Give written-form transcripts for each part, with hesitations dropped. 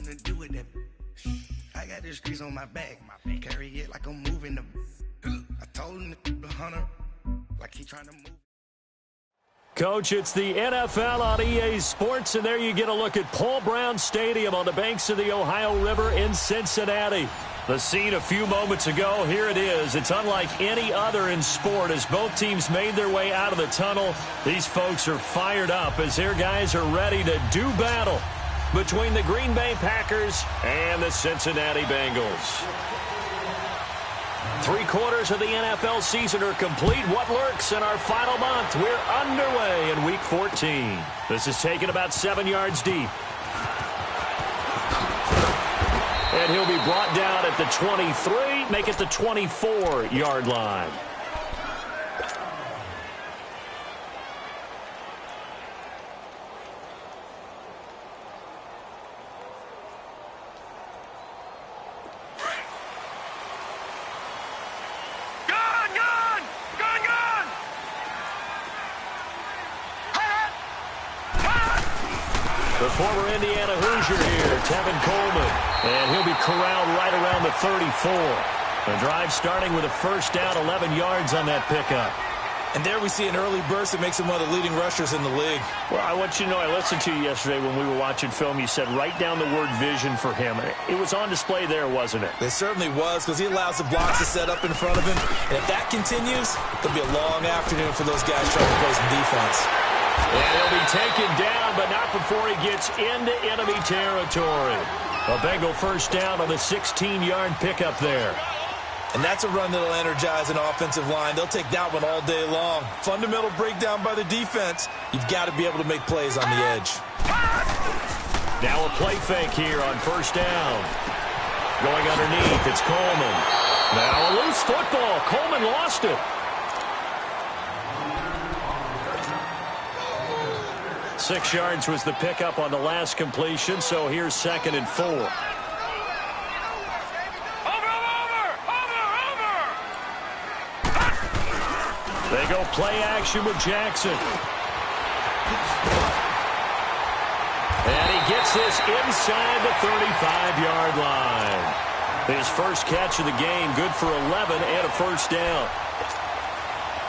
to do with that. I got the streets on my back. Carry it like I'm moving the. I told him the hunter, like he trying to move. Coach, it's the NFL on EA Sports, and there you get a look at Paul Brown Stadium on the banks of the Ohio River in Cincinnati. The scene a few moments ago, here it is. It's unlike any other in sport as both teams made their way out of the tunnel. These folks are fired up as their guys are ready to do battle between the Green Bay Packers and the Cincinnati Bengals. 3/4 of the NFL season are complete. What lurks in our final month? We're underway in Week 14. This is taken about 7 yards deep. And he'll be brought down at the 23, make it the 24-yard line. The former Indiana Hoosier here, Tevin Coleman. And he'll be corralled right around the 34. The drive starting with a first down, 11 yards on that pickup. And there we see an early burst that makes him one of the leading rushers in the league. Well, I want you to know, I listened to you yesterday when we were watching film. You said write down the word vision for him. It was on display there, wasn't it? It certainly was, because he allows the blocks to set up in front of him. And if that continues, it'll be a long afternoon for those guys trying to play some defense. And he'll be taken down, but not before he gets into enemy territory. A Bengal first down on the 16-yard pickup there. And that's a run that'll energize an offensive line. They'll take that one all day long. Fundamental breakdown by the defense. You've got to be able to make plays on the edge. Now a play fake here on first down. Going underneath, it's Coleman. Now a loose football. Coleman lost it. 6 yards was the pickup on the last completion, so here's 2nd and 4. They go play action with Jackson. And he gets this inside the 35-yard line. His first catch of the game, good for 11 and a first down.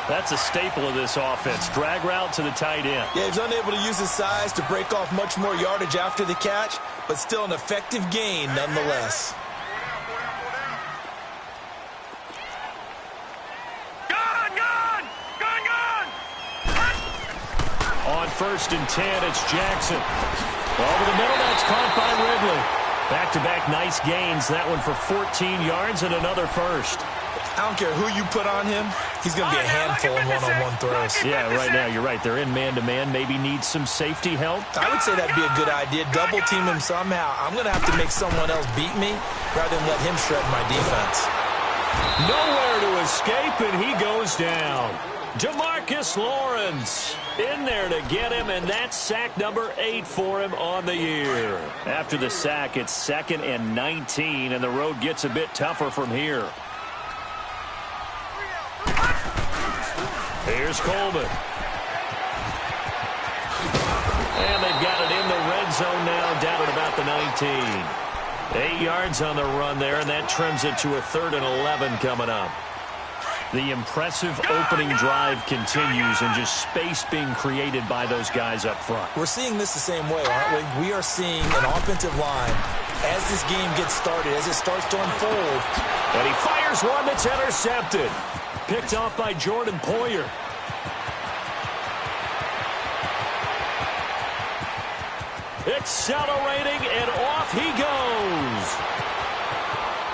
That's a staple of this offense. Drag route to the tight end. Yeah, he's unable to use his size to break off much more yardage after the catch, but still an effective gain nonetheless. On 1st and 10, it's Jackson. Over the middle, that's caught by Ridley. Back-to-back nice gains. That one for 14 yards and another first. I don't care who you put on him. He's going to be a handful in one-on-one throws. Yeah, right now, you're right. They're in man-to-man. Maybe need some safety help. I would say that'd be a good idea. Double team him somehow. I'm going to have to make someone else beat me rather than let him shred my defense. Nowhere to escape, and he goes down. DeMarcus Lawrence in there to get him, and that's sack number 8 for him on the year. After the sack, it's 2nd and 19, and the road gets a bit tougher from here. Here's Coleman. And they've got it in the red zone now, down at about the 19. 8 yards on the run there, and that trims it to a 3rd and 11 coming up. The impressive opening drive continues, and just space being created by those guys up front. We're seeing this the same way, aren't we? We are seeing an offensive line, as this game gets started, as it starts to unfold. And he fires one that's intercepted. Picked off by Jordan Poyer. Accelerating, and off he goes.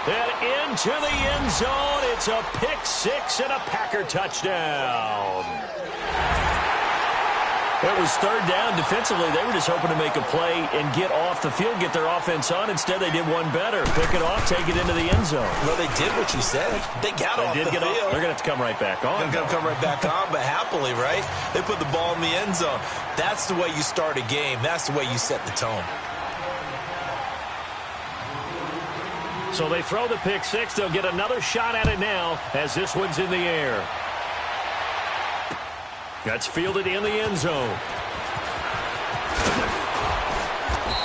And into the end zone. It's a pick 6 and a Packer touchdown. It was 3rd down. Defensively, they were just hoping to make a play and get off the field, get their offense on. Instead, they did one better. Pick it off, take it into the end zone. Well, they did what you said. They got off the field. They're going to have to come right back on. They're going to come right back on, but happily, right? They put the ball in the end zone. That's the way you start a game. That's the way you set the tone. So they throw the pick 6. They'll get another shot at it now as this one's in the air. That's fielded in the end zone.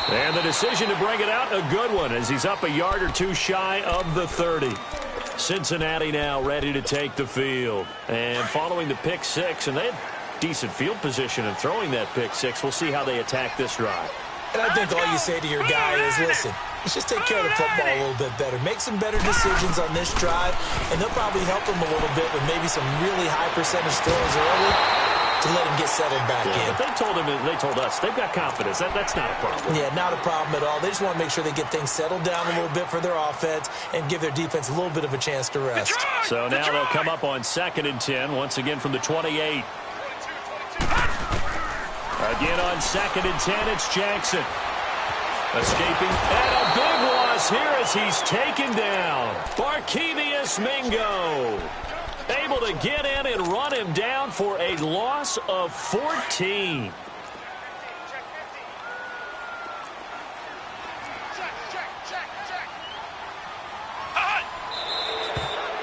And the decision to bring it out, a good one, as he's up a yard or two shy of the 30. Cincinnati now ready to take the field. And following the pick six, and they had decent field position in throwing that pick six. We'll see how they attack this drive. And I think all you say to your guy is, listen, let's just take care of the football a little bit better. Make some better decisions on this drive, and they'll probably help him a little bit with maybe some really high percentage throws early to let him get settled back in. But they told us they've got confidence. That's not a problem. Yeah, not a problem at all. They just want to make sure they get things settled down a little bit for their offense and give their defense a little bit of a chance to rest. So now they'll come up on 2nd and 10, once again from the 28. Again on 2nd and 10, it's Jackson. Escaping, and a big loss here as he's taken down. Barkevius Mingo able to get in and run him down for a loss of 14.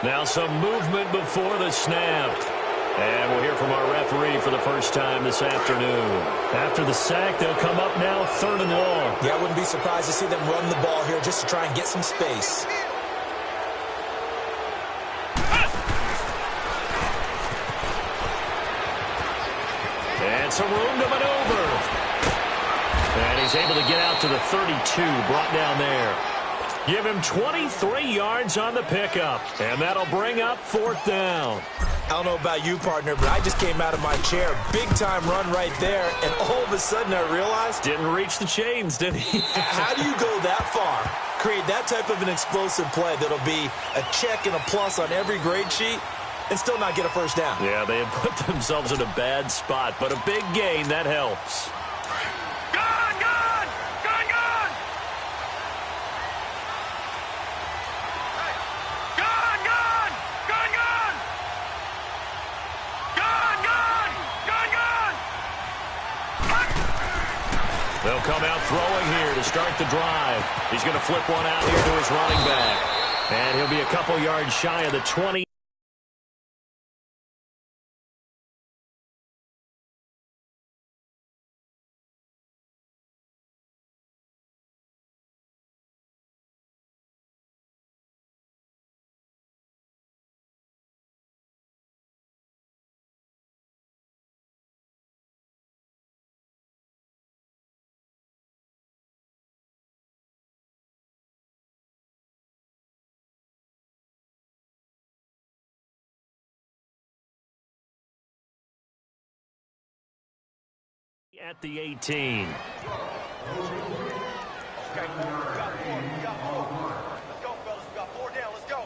Now some movement before the snap. And we'll hear from our referee for the first time this afternoon. After the sack, they'll come up now 3rd and long. Yeah, I wouldn't be surprised to see them run the ball here just to try and get some space. And some room to maneuver. And he's able to get out to the 32, brought down there. Give him 23 yards on the pickup. And that'll bring up 4th down. I don't know about you, partner, but I just came out of my chair. Big-time run right there, and all of a sudden I realized... Didn't reach the chains, did he? How do you go that far? Create that type of an explosive play that'll be a check and a plus on every grade sheet and still not get a first down. Yeah, they had put themselves in a bad spot, but a big gain, that helps. They'll come out throwing here to start the drive. He's going to flip one out here to his running back. And he'll be a couple yards shy of the 20. At the 18. Let's go, fellas. We got 4 down. Let's go.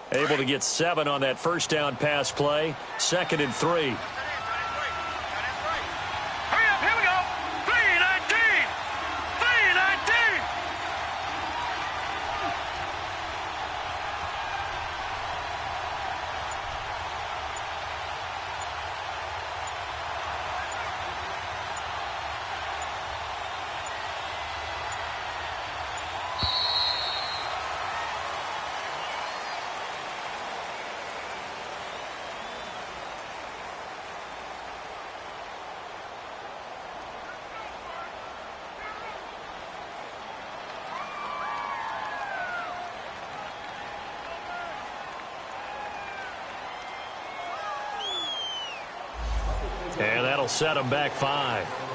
Able to get 7 on that first down pass play. 2nd and 3. Hurry up, here we go. 3-19. 3-19. That'll set them back 5.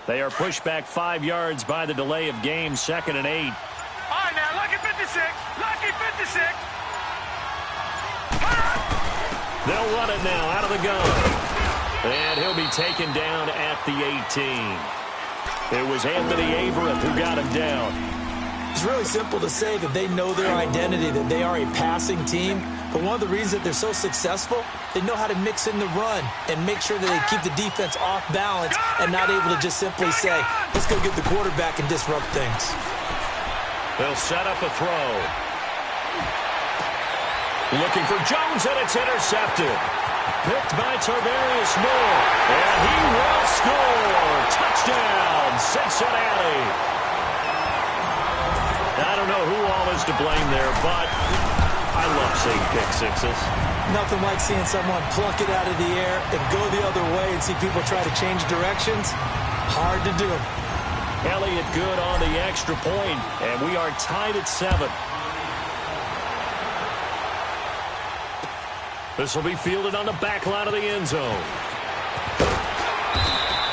They are pushed back 5 yards by the delay of game, 2nd and 8. All right, now, lucky 56. Lucky 56. They'll run it now out of the gun. And he'll be taken down at the 18. It was Anthony Averett who got him down. It's really simple to say that they know their identity, that they are a passing team. But one of the reasons that they're so successful, they know how to mix in the run and make sure that they keep the defense off balance and not able to just simply say, let's go get the quarterback and disrupt things. They'll set up a throw. Looking for Jones, and it's intercepted. Picked by Tarvarius Moore, and he will score. Touchdown, Cincinnati. I don't know who all is to blame there, but I love seeing pick sixes. Nothing like seeing someone pluck it out of the air and go the other way and see people try to change directions. Hard to do. Elliott good on the extra point, and we are tied at 7. This will be fielded on the back line of the end zone.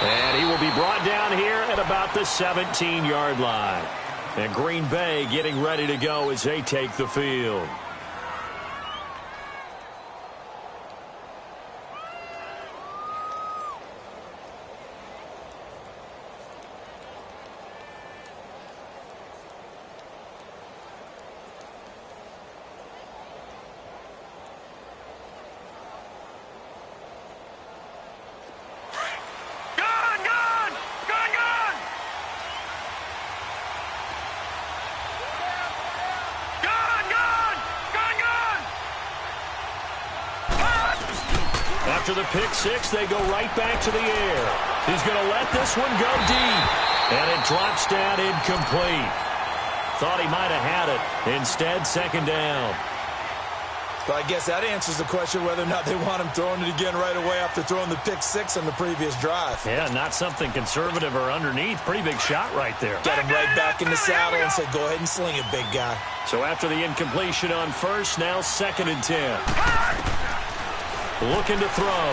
And he will be brought down here at about the 17-yard line. And Green Bay getting ready to go as they take the field. After the pick six, they go right back to the air. He's going to let this one go deep. And it drops down incomplete. Thought he might have had it. Instead, 2nd down. Well, I guess that answers the question whether or not they want him throwing it again right away after throwing the pick six on the previous drive. Yeah, not something conservative or underneath. Pretty big shot right there. Get him right back in the saddle and said, go ahead and sling it, big guy. So after the incompletion on first, now 2nd and 10. Looking to throw.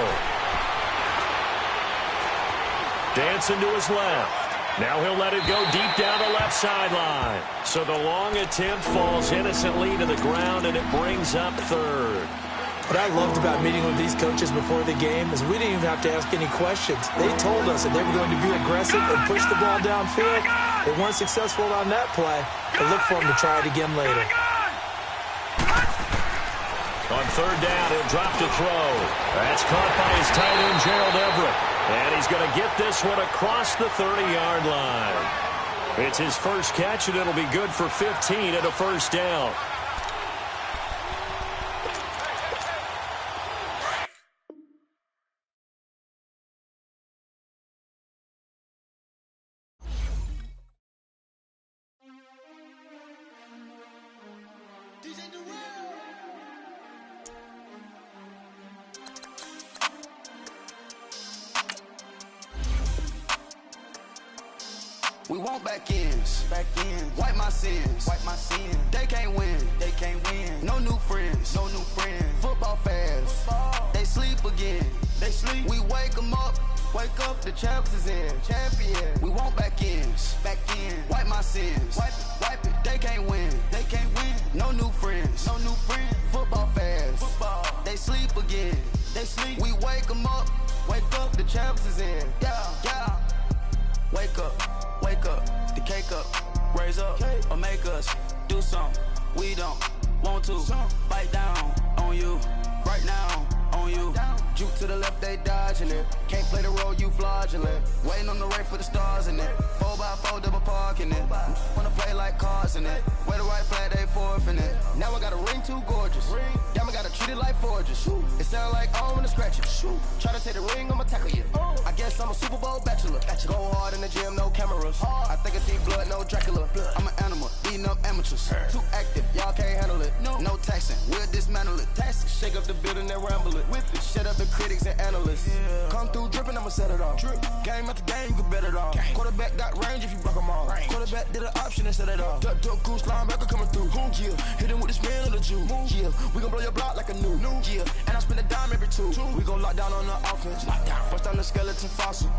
Dancing to his left. Now he'll let it go deep down the left sideline. So the long attempt falls innocently to the ground, and it brings up 3rd. What I loved about meeting with these coaches before the game is we didn't even have to ask any questions. They told us that they were going to be aggressive and push the ball downfield. They weren't successful on that play, but look for them to try it again later. On 3rd down, he'll drop to throw. That's caught by his tight end, Gerald Everett. And he's going to get this one across the 30-yard line. It's his first catch, and it'll be good for 15 at a 1st down. We want back ends. Wipe my sins. They can't win. No new friends. Football fans. They sleep again. We wake them up. Wake up, the champs is in. We want back ends. Wipe my sins. Wipe it. They can't win. No new friends. Football fans. They sleep again. We wake them up. Wake up, the champs is in. Yeah. Wake up, the cake up, raise up, or make us do something we don't want to. Bite down on you, right now on you. Juke to the left, they dodging it. Can't play the role, you fraudulent. Waiting on the race for the stars in it. 4x4 double parking it. Wanna play like cars in it. Wear the right flag, they forfeit it. Now I got a ring too gorgeous. Damn, I gotta treat it like forges. It sound like I wanna scratch it. Try to take the ring, I'ma tackle you. I guess I'm a Super Bowl bachelor. Go hard in the gym, no cameras. I think I see blood, no Dracula. I'm an animal, beating up amateurs. Too active, y'all can't handle it. No taxing, we'll dismantle it. Shake up the building and ramble it. Whip it, shut up. up the critics and analysts. Come through dripping, I'ma set it off. Game after game, you can bet it off. Quarterback got range if you block them all. Quarterback did an option and set it off. Duck goose linebacker coming through. Yeah, hit him with the spin of the Jew. Yeah, we gon' blow your block like a new. Yeah, and I spend a dime every two. We gon' lock down on the offense. Bust down the skeleton fossil.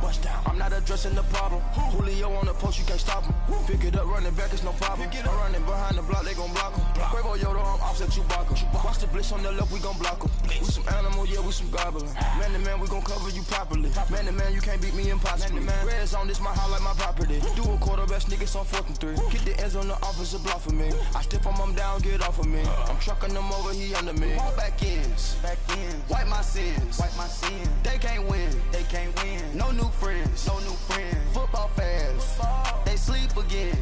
I'm not addressing the problem. Julio on the post, you can't stop him. Pick it up, running back, it's no problem. I'm running behind the block, they gon' block him. Quavo Yoda, I'm offset Chewbacca. Watch the blitz on the left, we gon' block him. We some animal, yeah, we some goblin. Man to man, we gon' cover you properly. Man to man, you can't beat me impossibly. Red zone, this my house like my property. Do a quarterback sneakers on 4th and 3. Get the ends on the offensive block for me. I step on him down, get off of me. I'm trucking them over, he under me. All back ends, wipe my sins, They can't win, No new friends, Football fast, they sleep again.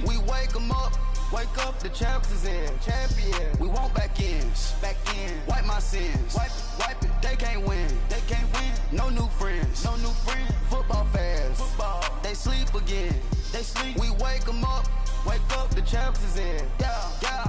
We wake them up. Wake up, the champs is in. Champion. We want back ends. Wipe my sins. Wipe it. They can't win. No new friends. Football fast. They sleep again. We wake them up. Wake up, the champs is in. Yeah.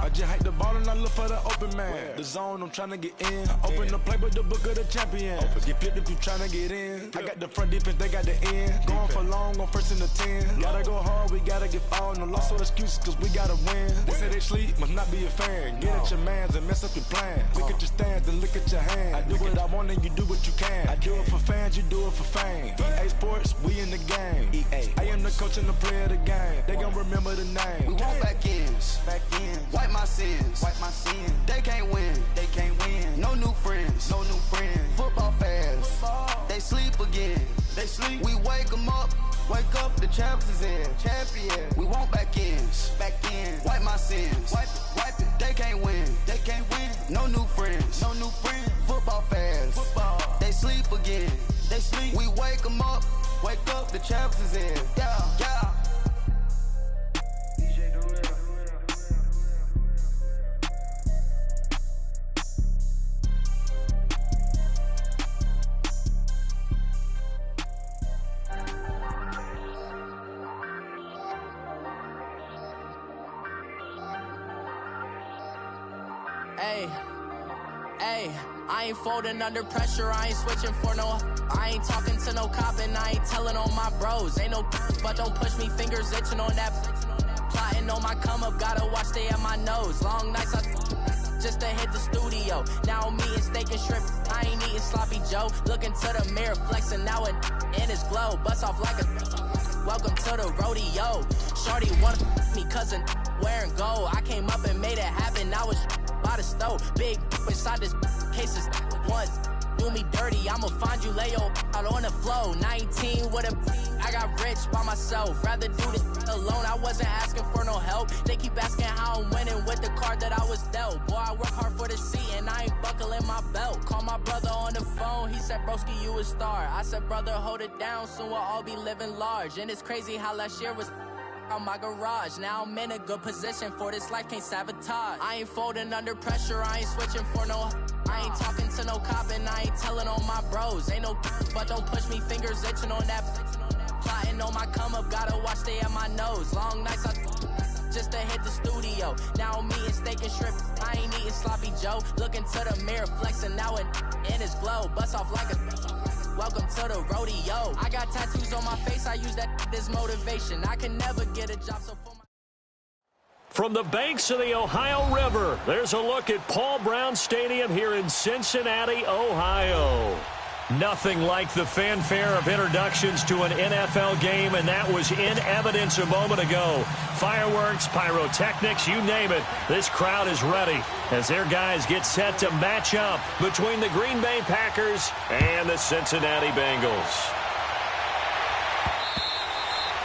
I just hike the ball and I look for the open man. The zone, I'm trying to get in. Open the playbook, the book of the champion. Get flipped if you trying to get in. I got the front defense, they got the end. Going for long, on 1st and the 10. Gotta go hard, we gotta give all. No loss or excuses, cause we gotta win. They say they sleep, must not be a fan. Get at your mans and mess up your plan. Look at your stands and look at your hand. I do what I want and you do what you can. I do it for fans, you do it for fame. EA Sports, we in the game. I am the coach and the player of the game. They gon' remember the name. We want back ends. Wipe my sins. They can't win. No new friends. Football fast. They sleep again. We wake them up. Wake up, the champs is in. Champion. We want back ends. Wipe my sins. Wipe it. They can't win. No new friends. Football fast. They sleep again. We wake them up. Wake up, the champs is in. Yeah. Hey, I ain't folding under pressure, I ain't switching for no. I ain't talking to no cop and I ain't telling on my bros. Ain't no but don't push me, fingers itching on that. Plotting on my come up, gotta watch they at my nose. Long nights just to hit the studio. Now I'm eating steak and shrimp, I ain't eating sloppy Joe. Looking to the mirror, flexing now it in his glow. Bust off like a welcome to the rodeo. Shorty wanna me cousin wearing gold. I came up and made it happen, I was by the stove. Big inside this cases once do me dirty. I'ma find you lay your out on the floor. 19 with a I got rich by myself. Rather do this alone. I wasn't asking for no help. They keep asking how I'm winning with the card that I was dealt. Boy, I work hard for the seat and I ain't buckling my belt. Call my brother on the phone. He said, broski, you a star. I said, brother, hold it down. Soon we'll all be living large. And it's crazy how last year was on my garage. Now I'm in a good position for this life, can't sabotage. I ain't folding under pressure, I ain't switching for no. I ain't talking to no cop and I ain't telling on my bros. Ain't no but don't push me, fingers itching on that. Plotting on my come up, gotta watch they at my nose. Long nights just to hit the studio. Now I'm eating steak and shrimp, I ain't eating sloppy Joe. Looking to the mirror, flexing now it in his glow. Bust off like a welcome to the rodeo. I got tattoos on my face, I use that as motivation. I can never get a job, so for my... From the banks of the Ohio River, there's a look at Paul Brown Stadium here in Cincinnati, Ohio. Nothing like the fanfare of introductions to an NFL game, and that was in evidence a moment ago. Fireworks, pyrotechnics, you name it. This crowd is ready as their guys get set to match up between the Green Bay Packers and the Cincinnati Bengals.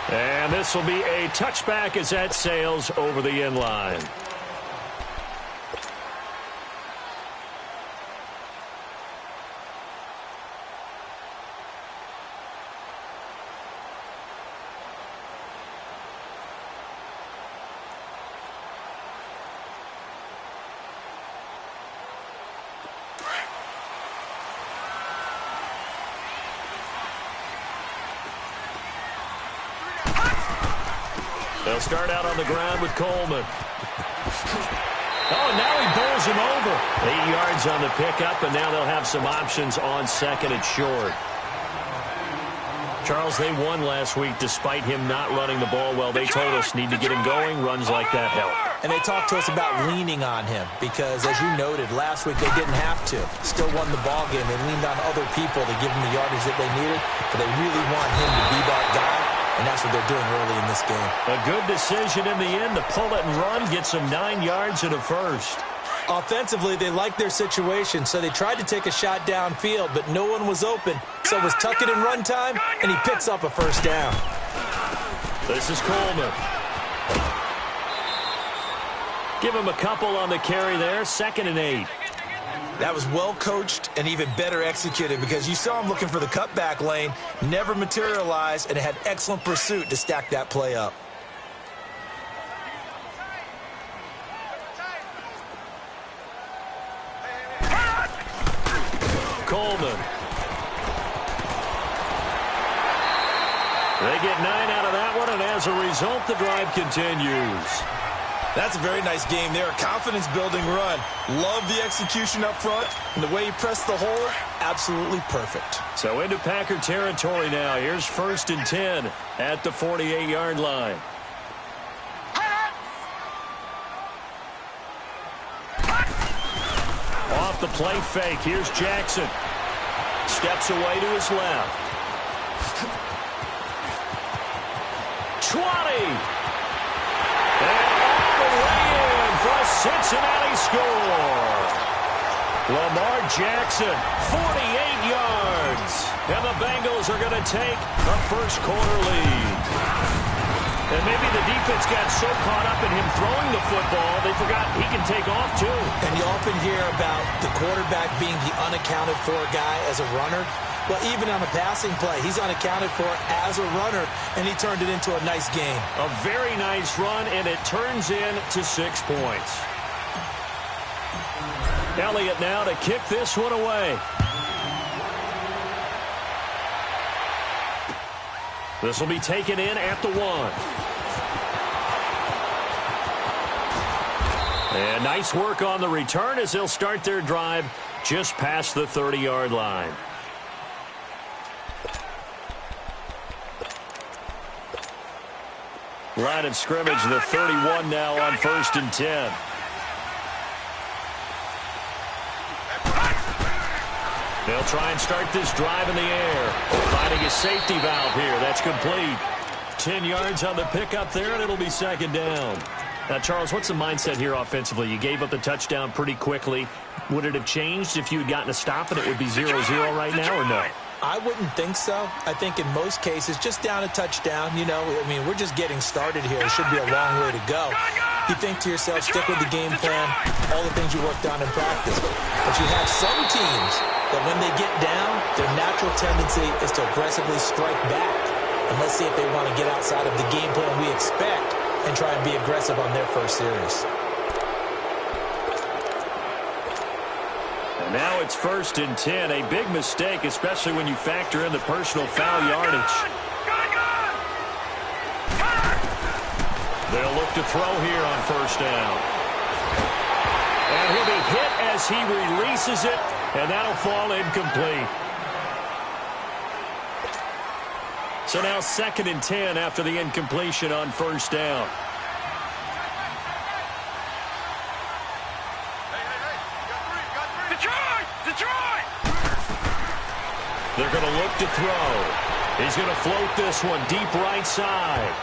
And this will be a touchback as that sails over the end line. They'll start out on the ground with Coleman. Oh, and now he bowls him over. 8 yards on the pickup, and now they'll have some options on second and short. Charles, they won last week despite him not running the ball well. They told us need to get him going. Runs like that help. And they talked to us about leaning on him because, as you noted, last week they didn't have to. Still won the ball game. They leaned on other people to give them the yardage that they needed, but they really want him to be that guy, and that's what they're doing early in this game. A good decision in the end to pull it and run, get some 9 yards and a first. Offensively, they liked their situation, so they tried to take a shot downfield, but no one was open. So it was tuck it and run time, and he picks up a first down. This is Coleman. Give him a couple on the carry there, 2nd and 8. That was well coached and even better executed because you saw him looking for the cutback lane, never materialized, and had excellent pursuit to stack that play up. Coleman. They get 9 out of that one, and as a result, the drive continues. That's a very nice game there. Confidence-building run. Love the execution up front, and the way he pressed the hole, absolutely perfect. So into Packer territory now. Here's 1st and 10 at the 48-yard line. Off the play fake. Here's Jackson. Steps away to his left. 20. And all the way in for a Cincinnati score. Lamar Jackson, 48 yards. And the Bengals are going to take a first-quarter lead. And maybe the defense got so caught up in him throwing the football, they forgot he can take off, too. And you often hear about the quarterback being the unaccounted-for guy as a runner. Well, even on a passing play, he's unaccounted for as a runner, and he turned it into a nice game. A very nice run, and it turns into 6 points. Elliott now to kick this one away. This will be taken in at the 1. And nice work on the return as they'll start their drive just past the 30-yard line. Line of scrimmage, the 31 now on 1st and 10. They'll try and start this drive in the air. Finding a safety valve here. That's complete. 10 yards on the pickup there, and it'll be 2nd down. Now, Charles, what's the mindset here offensively? You gave up the touchdown pretty quickly. Would it have changed if you had gotten a stop and it would be 0-0 right now, or no? I wouldn't think so. I think in most cases, just down a touchdown, you know, I mean, we're just getting started here. It should be a long way to go. You think to yourself, stick with the game plan, all the things you worked on in practice. But you have some teams that when they get down, their natural tendency is to aggressively strike back. And let's see if they want to get outside of the game plan we expect and try and be aggressive on their first series. And now it's 1st and 10. A big mistake, especially when you factor in the personal foul yardage. They'll look to throw here on 1st down. And he'll be hit as he releases it, and that'll fall incomplete. So now 2nd and 10 after the incompletion on 1st down. They're going to look to throw. He's going to float this one deep right side.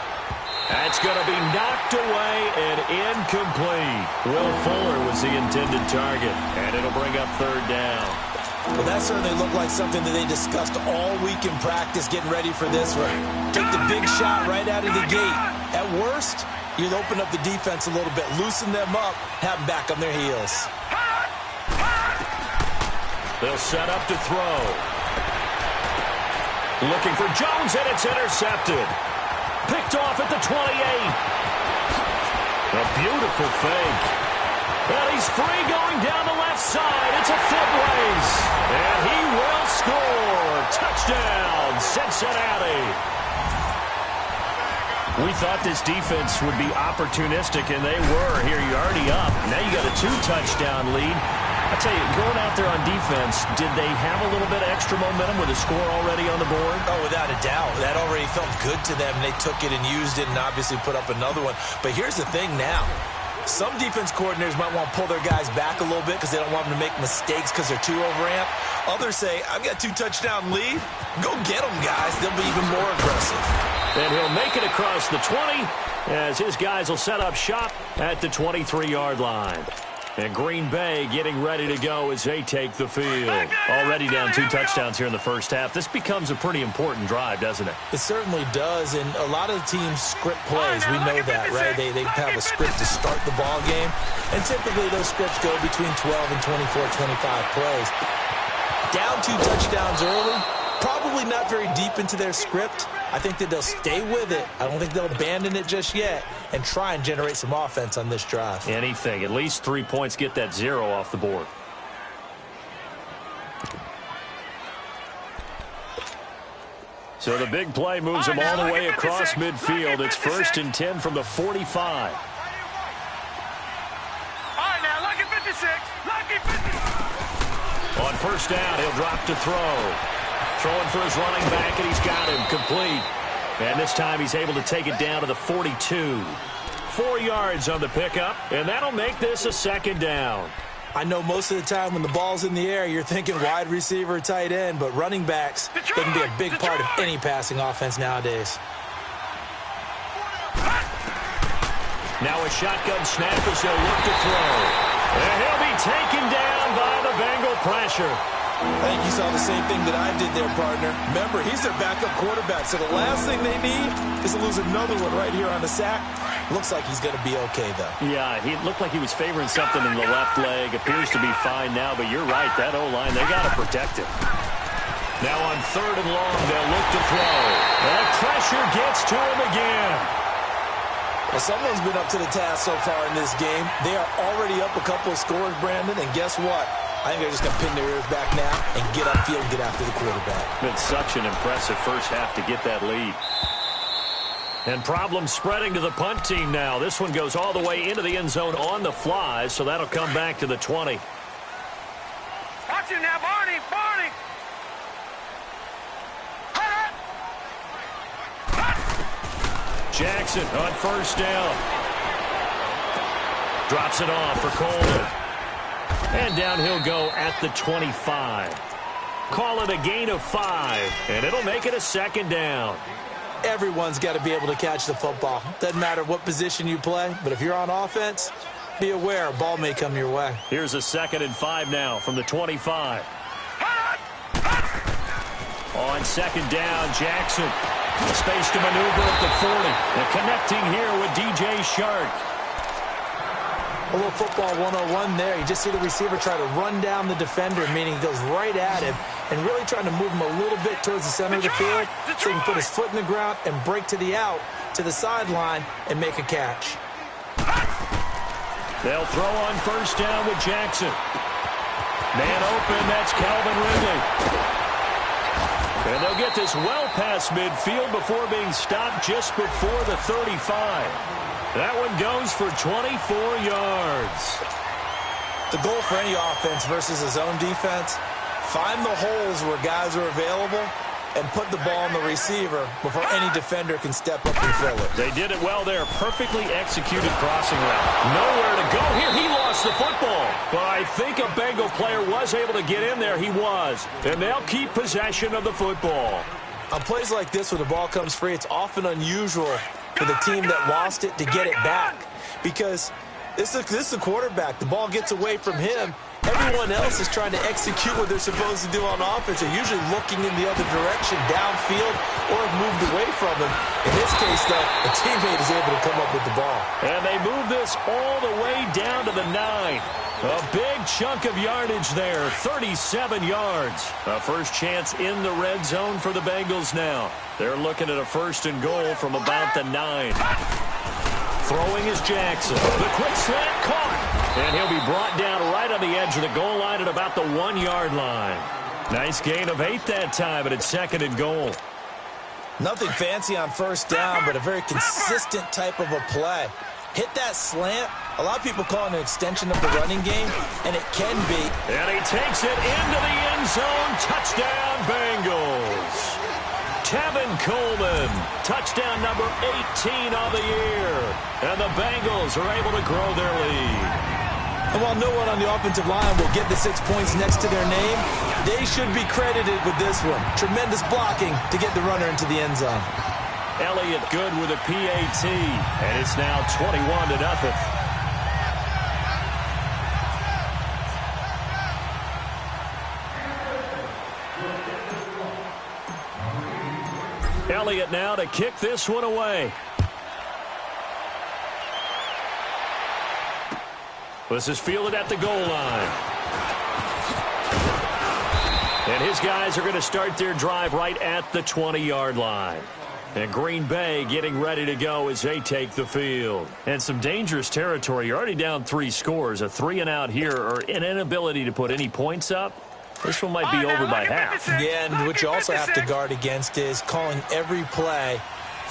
That's going to be knocked away and incomplete. Will Fuller was the intended target, and it'll bring up 3rd down. Well, that certainly looked like something that they discussed all week in practice, getting ready for this one. Take the big shot right out of the gate. At worst, you'll open up the defense a little bit, loosen them up, have them back on their heels. They'll set up to throw. Looking for Jones, and it's intercepted. Picked off at the 28. A beautiful fake. And he's free going down the left side. It's a foot race. And he will score. Touchdown, Cincinnati. We thought this defense would be opportunistic, and they were. Here, you're already up. Now you got a 2-touchdown lead. I tell you, going out there on defense, did they have a little bit of extra momentum with a score already on the board? Oh, without a doubt. That already felt good to them. They took it and used it and obviously put up another one. But here's the thing now. Some defense coordinators might want to pull their guys back a little bit because they don't want them to make mistakes because they're too overamped. Others say, I've got a 2-touchdown lead. Go get them, guys. They'll be even more aggressive. And he'll make it across the 20 as his guys will set up shop at the 23-yard line. And Green Bay getting ready to go as they take the field. Already down 2 touchdowns here in the first half. This becomes a pretty important drive, doesn't it? It certainly does, and a lot of the teams script plays. We know that, right? They have a script to start the ball game, and typically those scripts go between 12 and 24, 25 plays. Down 2 touchdowns early, probably not very deep into their script. I think that they'll stay with it. I don't think they'll abandon it just yet and try and generate some offense on this drive. Anything. At least 3 points, get that 0 off the board. So the big play moves them all the way across midfield. It's 1st and 10 from the 45. All right, now, lucky 56. Lucky 56. On 1st down, he'll drop to throw. Throwing for his running back, and he's got him complete. And this time he's able to take it down to the 42. 4 yards on the pickup, and that'll make this a 2nd down. I know most of the time when the ball's in the air, you're thinking wide receiver, tight end, but running backs, they can be a big part of any passing offense nowadays. Now a shotgun snap as they'll look to throw. And he'll be taken down by the Bengal pressure. I think you saw the same thing that I did there, partner. Remember, he's their backup quarterback, so the last thing they need is to lose another one right here on the sack. Looks like he's going to be okay, though. Yeah, he looked like he was favoring something in the left leg. Appears to be fine now, but you're right. That O-line, they got to protect him. Now on 3rd and long, they'll look to throw. That pressure gets to him again. Well, someone's been up to the task so far in this game. They are already up a couple of scores, Brandon, and guess what? I think they're just going to pin their ears back now and get upfield and get after the quarterback. Been such an impressive first half to get that lead. And problems spreading to the punt team now. This one goes all the way into the end zone on the fly, so that'll come back to the 20. Watch it now, Barney. Barney. Jackson on 1st down. Drops it off for Coleman. And down he'll go at the 25. Call it a gain of 5, and it'll make it a 2nd down. Everyone's got to be able to catch the football. Doesn't matter what position you play, but if you're on offense, be aware a ball may come your way. Here's a 2nd and 5 now from the 25. On 2nd down, Jackson. Space to maneuver at the 40. And connecting here with DJ Shark. A little football 101 there. You just see the receiver try to run down the defender, meaning he goes right at him and really trying to move him a little bit towards the center of the field so he can put his foot in the ground and break to the out, to the sideline, and make a catch. They'll throw on 1st down with Jackson. Man open, that's Calvin Ridley. And they'll get this well past midfield before being stopped just before the 35. That one goes for 24 yards. The goal for any offense versus his own defense, find the holes where guys are available and put the ball on the receiver before any defender can step up and fill it. They did it well there. Perfectly executed crossing route. Nowhere to go here. He lost the football. But I think a Bengal player was able to get in there. He was. And they'll keep possession of the football. On plays like this where the ball comes free, it's often unusual for the team that lost it to get it back. Because this is a quarterback. The ball gets away from him. Everyone else is trying to execute what they're supposed to do on offense. They're usually looking in the other direction, downfield, or have moved away from him. In this case, though, a teammate is able to come up with the ball. And they move this all the way down to the 9. A big chunk of yardage there, 37 yards. A first chance in the red zone for the Bengals now. They're looking at a 1st and goal from about the 9. Throwing is Jackson. The quick slant caught. And he'll be brought down right on the edge of the goal line at about the 1-yard line. Nice gain of 8 that time, but it's 2nd and goal. Nothing fancy on first down, but a very consistent type of a play. Hit that slant. A lot of people call it an extension of the running game, and it can be. And he takes it into the end zone. Touchdown, Bengals. Tevin Coleman, touchdown number 18 on the year. And the Bengals are able to grow their lead. And while no one on the offensive line will get the 6 points next to their name, they should be credited with this one. Tremendous blocking to get the runner into the end zone. Elliott good with a PAT, and it's now 21-0. Elliott now to kick this one away. This is fielded at the goal line. And his guys are going to start their drive right at the 20-yard line. And Green Bay getting ready to go as they take the field. And some dangerous territory. You're already down 3 scores. A 3-and-out here or an inability to put any points up. This one might be over by half. Yeah, and what you also have to guard against is calling every play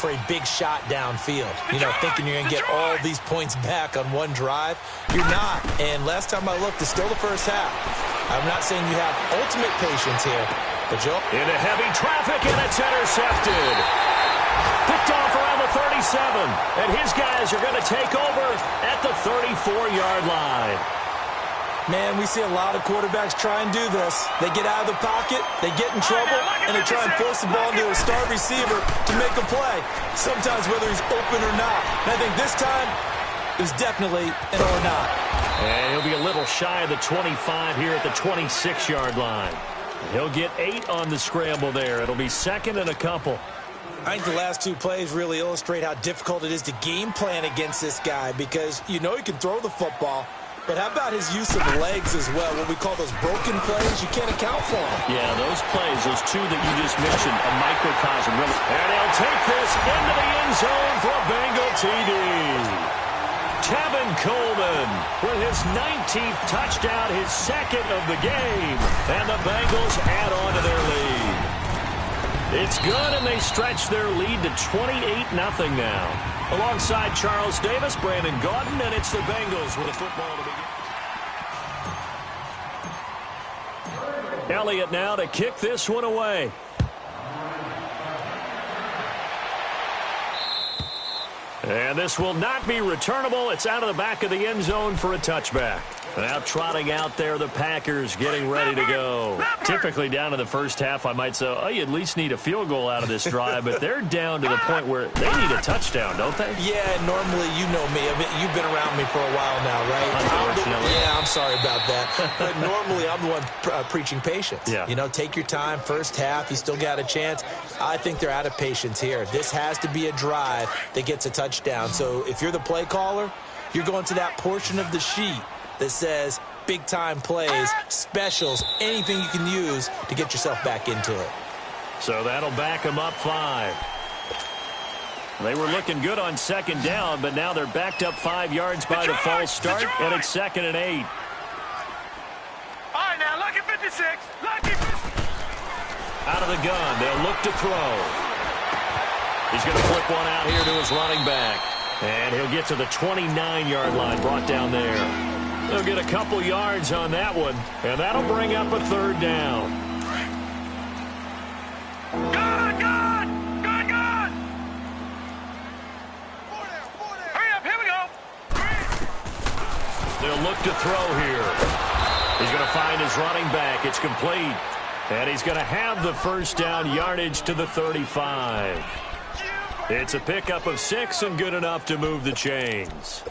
for a big shot downfield. You know, thinking you're going to get all these points back on one drive. You're not. And last time I looked, it's still the first half. I'm not saying you have ultimate patience here, but Joe. Into heavy traffic, and it's intercepted. Picked off around the 37. And his guys are going to take over at the 34-yard line. Man, we see a lot of quarterbacks try and do this. They get out of the pocket, they get in trouble, and they try and force the ball into a star receiver to make a play, sometimes whether he's open or not. And I think this time, it was definitely an or not. And he'll be a little shy of the 25 here at the 26-yard line. He'll get 8 on the scramble there. It'll be second and a couple. I think the last 2 plays really illustrate how difficult it is to game plan against this guy because you know he can throw the football. But how about his use of legs as well? What we call those broken plays, you can't account for them. Yeah, those plays, those 2 that you just mentioned, a microcosm. Really. And he'll take this into the end zone for a Bengal TD. Tevin Coleman with his 19th touchdown, his second of the game. And the Bengals add on to their lead. It's good, and they stretch their lead to 28-0 now. Alongside Charles Davis, Brandon Gaudin, and it's the Bengals with a football to begin. Elliott now to kick this one away. And this will not be returnable. It's out of the back of the end zone for a touchback. Now trotting out there, the Packers getting ready to go. Typically down in the first half, I might say, oh, you at least need a field goal out of this drive, but they're down to the point where they need a touchdown, don't they? Yeah, normally, you know me. You've been around me for a while now, right? Unfortunately. Yeah, I'm sorry about that. But normally, I'm the one preaching patience. Yeah. You know, take your time. First half, you still got a chance. I think they're out of patience here. This has to be a drive that gets a touchdown. So if you're the play caller, you're going to that portion of the sheet that says big-time plays, specials, anything you can use to get yourself back into it. So that'll back them up 5. They were looking good on second down, but now they're backed up 5 yards by the false start, and it's 2nd and 8. All right, now, lucky 56. Lucky 56. Out of the gun, they'll look to throw. He's going to flip one out here to his running back. And he'll get to the 29-yard line, brought down there. They'll get a couple yards on that one, and that'll bring up a 3rd down. Good, good, good, good. Hurry up, here we go. They'll look to throw here. He's going to find his running back. It's complete. And he's going to have the first down, yardage to the 35. It's a pickup of 6 and good enough to move the chains.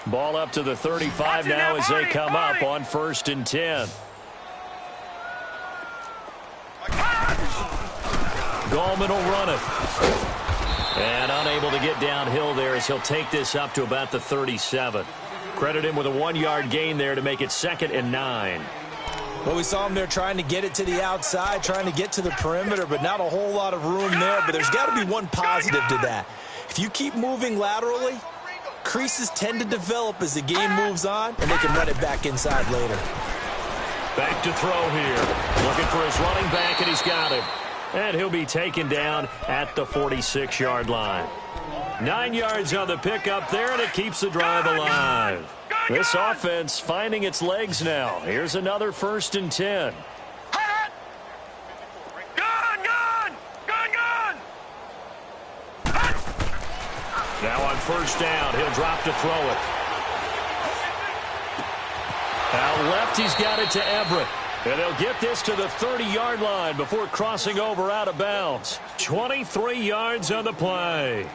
Ball up to the 35 now as they come up on 1st and 10. Gallman will run it. And unable to get downhill there as he'll take this up to about the 37. Credit him with a 1-yard gain there to make it 2nd and 9. Well, we saw him there trying to get it to the outside, trying to get to the perimeter, but not a whole lot of room there. But there's got to be one positive to that. If you keep moving laterally, creases tend to develop as the game moves on, and they can run it back inside later. Back to throw here. Looking for his running back, and he's got it. and he'll be taken down at the 46-yard line. 9 yards on the pickup there, and it keeps the drive alive. This offense finding its legs now. Here's another 1st and 10. Now on 1st down, he'll drop to throw it. Out left, he's got it to Everett. And they'll get this to the 30-yard line before crossing over out of bounds. 23 yards on the play.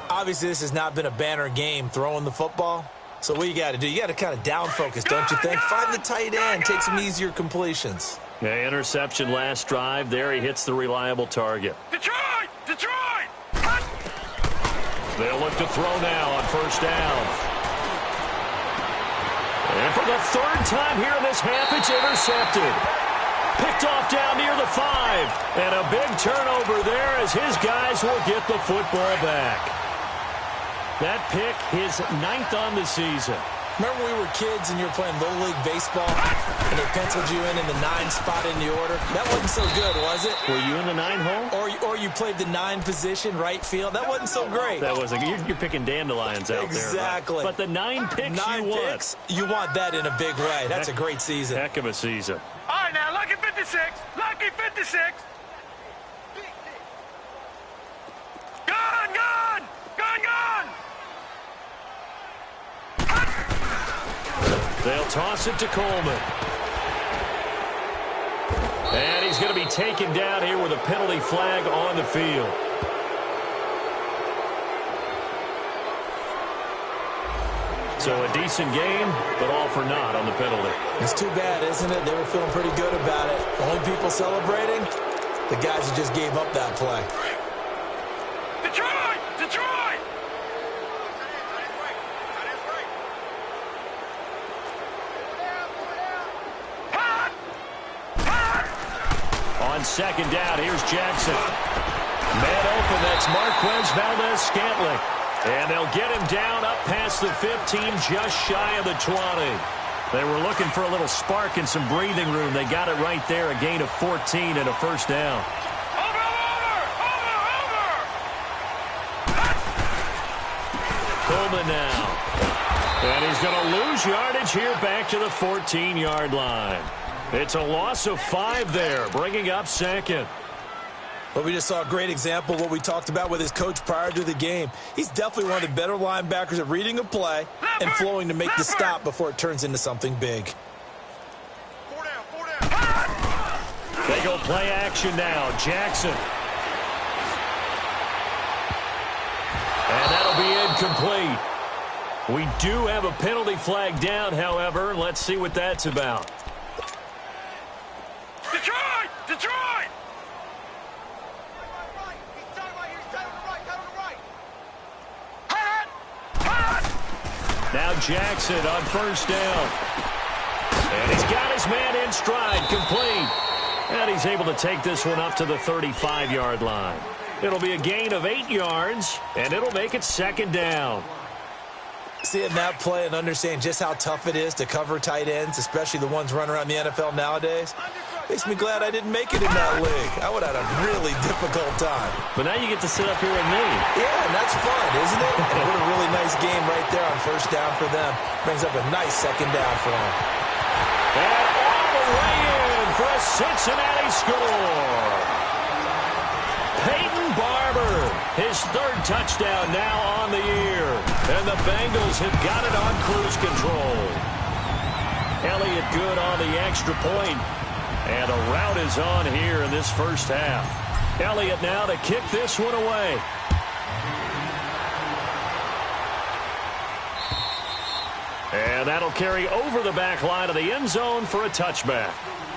Obviously, this has not been a banner game throwing the football. So what you got to do, you got to kind of down focus, don't you think? Find the tight end, take some easier completions. Yeah, interception last drive. There he hits the reliable target. Detroit! Detroit! They'll look to throw now on 1st down. And for the 3rd time here in this half, it's intercepted. Picked off down near the 5. And a big turnover there as his guys will get the football back. That pick, his 9th on the season. Remember when we were kids and you were playing Little League Baseball and they penciled you in the 9 spot in the order? That wasn't so good, was it? Were you in the 9 hole? Or you played the 9 position, right field? That wasn't so great. That wasn't. You're picking dandelions out there. Exactly. Right? But the 9 picks 9 you picks, you want that in a big way. That's a great season. Heck of a season. All right, now, lucky 56. Lucky 56. Gun, gun! Gun, gun! They'll toss it to Coleman. And he's going to be taken down here with a penalty flag on the field. So a decent game, but all for naught on the penalty. It's too bad, isn't it? They were feeling pretty good about it. Only people celebrating, the guys who just gave up that play. Detroit! Detroit! On 2nd down, here's Jackson. Man open, that's Marquez Valdez-Scantling. And they'll get him down up past the 15, just shy of the 20. They were looking for a little spark and some breathing room. They got it right there, a gain of 14 and a 1st down. Over! Coleman now. And he's going to lose yardage here back to the 14-yard line. It's a loss of 5 there, bringing up 2nd. But we just saw a great example of what we talked about with his coach prior to the game. He's definitely one of the better linebackers at reading a play and flowing to make the stop before it turns into something big. 4 down. They go play action now. Jackson. And that'll be incomplete. We do have a penalty flag down, however. Let's see what that's about. Detroit! Detroit! Now Jackson on 1st down. And he's got his man in stride, complete. And he's able to take this one up to the 35-yard line. It'll be a gain of 8 yards, and it'll make it 2nd down. Seeing that play and understand just how tough it is to cover tight ends, especially the ones running around the NFL nowadays, makes me glad I didn't make it in that league. I would have had a really difficult time. But now you get to sit up here with me. Yeah, and that's fun, isn't it? And what a really nice game right there on 1st down for them. Brings up a nice 2nd down for them. And all the way in for a Cincinnati score. Peyton Barber, his 3rd touchdown now on the year. And the Bengals have got it on cruise control. Elliott good on the extra point. And a rout is on here in this 1st half. Elliott now to kick this one away. And that'll carry over the back line of the end zone for a touchback.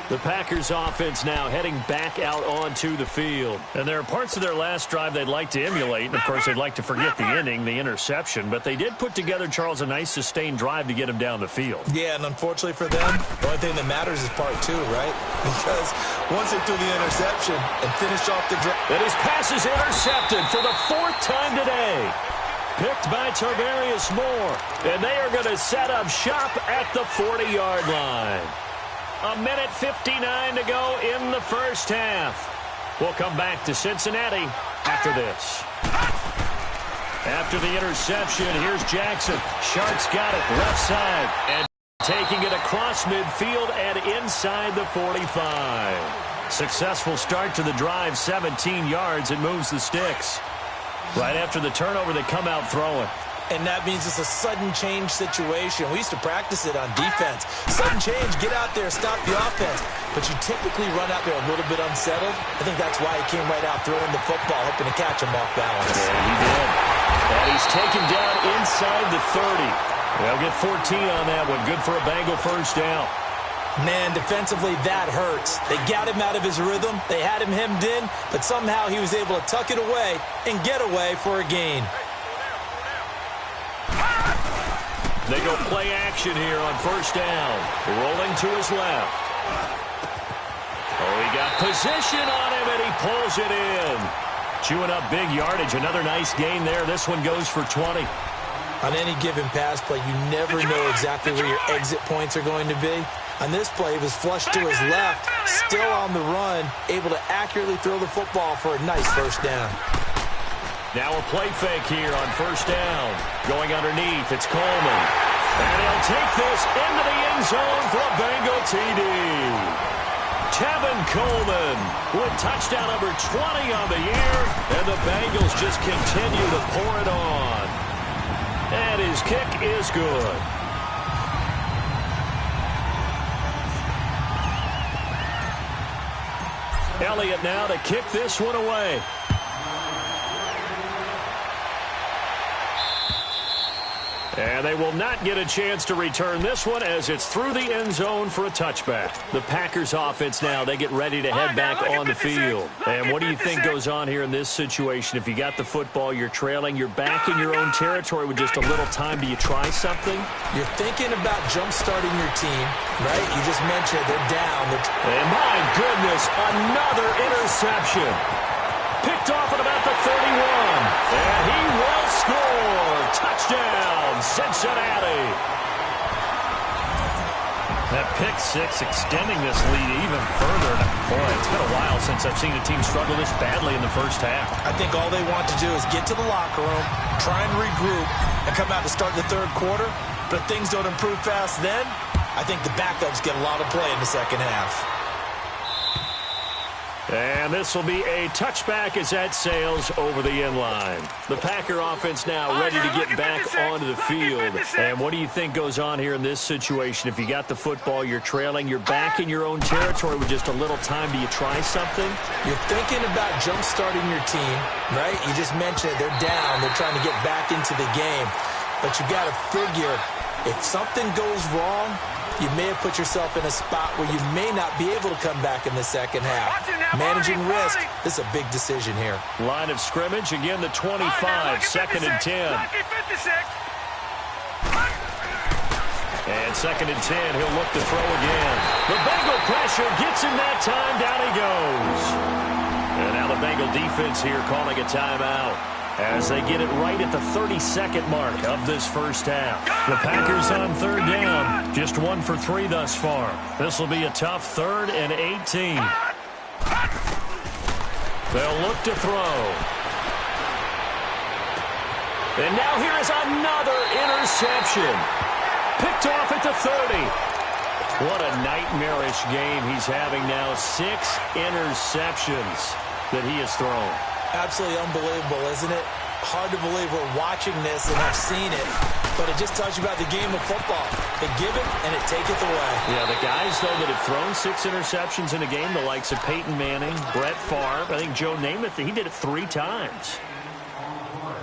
The Packers offense now heading back out onto the field. And there are parts of their last drive they'd like to emulate. And, of course, they'd like to forget the inning, the interception. But they did put together, Charles, a nice sustained drive to get him down the field. Yeah, and unfortunately for them, the only thing that matters is part 2, right? Because once they threw the interception and finished off the drive. And his pass is intercepted for the 4th time today. Picked by Tarvarius Moore. And they are going to set up shop at the 40-yard line. A minute 59 to go in the 1st half. We'll come back to Cincinnati after this. After the interception, here's Jackson. Sharks got it left side and taking it across midfield and inside the 45. Successful start to the drive, 17 yards, and moves the sticks. Right after the turnover, they come out throwing. And that means it's a sudden change situation. We used to practice it on defense. Sudden change, get out there, stop the offense. But you typically run out there a little bit unsettled. I think that's why he came right out throwing the football, hoping to catch him off balance. Yeah, he did. And he's taken down inside the 30. They'll get 14 on that one. Good for a Bengal first down. Man, defensively, that hurts. They got him out of his rhythm. They had him hemmed in, but somehow he was able to tuck it away and get away for a gain. They go play action here on first down. Rolling to his left. Oh, he got position on him, and he pulls it in. Chewing up big yardage. Another nice gain there. This one goes for 20. On any given pass play, you never know exactly where your exit points are going to be. On this play, he was flushed to his left, still on the run, able to accurately throw the football for a nice first down. Now a play fake here on first down. Going underneath, it's Coleman. And he'll take this into the end zone for a Bengal TD. Tevin Coleman with touchdown number 20 on the year. And the Bengals just continue to pour it on. And his kick is good. Elliott now to kick this one away. And they will not get a chance to return this one as it's through the end zone for a touchback. The Packers offense now, they get ready to head back on the field. And what do you think goes on here in this situation? If you got the football, you're trailing, you're back in your own territory with just a little time. Do you try something? You're thinking about jump-starting your team, right? You just mentioned they're down. And my goodness, another interception. Picked off at about the 31. And he will score. Touchdown, Cincinnati. That pick six extending this lead even further. Boy, it's been a while since I've seen a team struggle this badly in the first half. I think all they want to do is get to the locker room, try and regroup, and come out to start the third quarter. But if things don't improve fast then, I think the backups get a lot of play in the second half. And this will be a touchback as that sails over the end line. The Packer offense now ready to get back onto the field. And what do you think goes on here in this situation? If you got the football, you're trailing, you're back in your own territory with just a little time. Do you try something? You're thinking about jump-starting your team, right? You just mentioned it. They're down. They're trying to get back into the game. But you got to figure if something goes wrong, you may have put yourself in a spot where you may not be able to come back in the second half. Managing risk, this is a big decision here. Line of scrimmage, again the 25, second and 10. And second and 10, he'll look to throw again. The Bengal pressure gets him that time, down he goes. And now the Bengal defense here calling a timeout as they get it right at the 32nd mark of this first half. The Packers on third down, just 1 for 3 thus far. This will be a tough 3rd and 18. They'll look to throw. And now here is another interception. Picked off at the 30. What a nightmarish game he's having now. 6 interceptions that he has thrown. Absolutely unbelievable, isn't it? Hard to believe we're watching this and have seen it, but it just tells you about the game of football. They give it, and it taketh away. Yeah, the guys, though, that have thrown 6 interceptions in a game, the likes of Peyton Manning, Brett Favre, I think Joe Namath, he did it 3 times.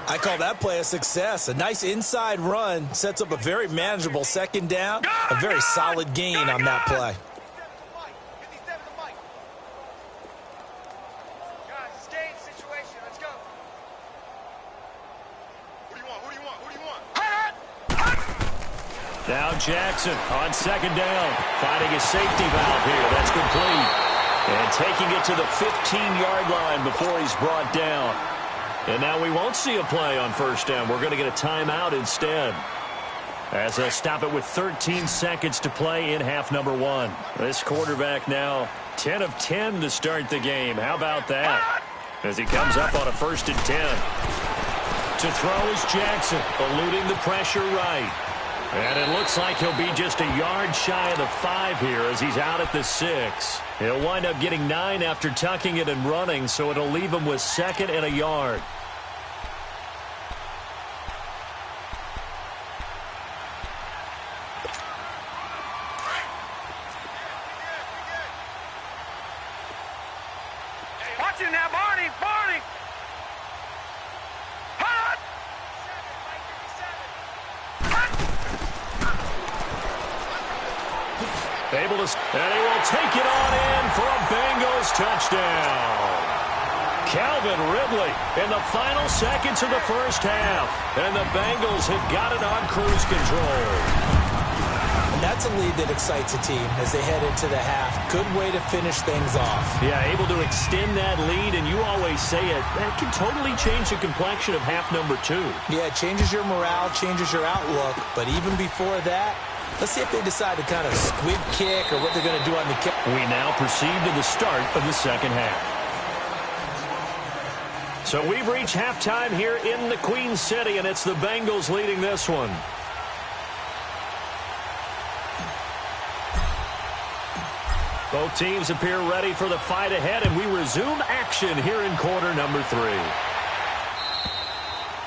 I call that play a success. A nice inside run sets up a very manageable second down, a very solid gain on that play. Now Jackson on second down, finding a safety valve here. That's complete. And taking it to the 15-yard line before he's brought down. And now we won't see a play on first down. We're going to get a timeout instead. as they'll stop it with 13 seconds to play in half number one. This quarterback now 10 of 10 to start the game. How about that? As he comes up on a 1st and 10. To throw is Jackson, eluding the pressure right. And it looks like he'll be just a yard shy of the 5 here as he's out at the 6. He'll wind up getting 9 after tucking it and running, so it'll leave him with 2nd and a yard. Watch him now, Barney. Hot! Able to, and he will take it on in for a Bengals touchdown. Calvin Ridley in the final seconds of the first half. And the Bengals have got it on cruise control. And that's a lead that excites a team as they head into the half. Good way to finish things off. Yeah, able to extend that lead, and you always say it, that can totally change the complexion of half number 2. Yeah, it changes your morale, changes your outlook. But even before that, let's see if they decide to kind of squib kick or what they're going to do on the kick. We now proceed to the start of the second half. So we've reached halftime here in the Queen City, and it's the Bengals leading this one. Both teams appear ready for the fight ahead, and we resume action here in quarter number 3.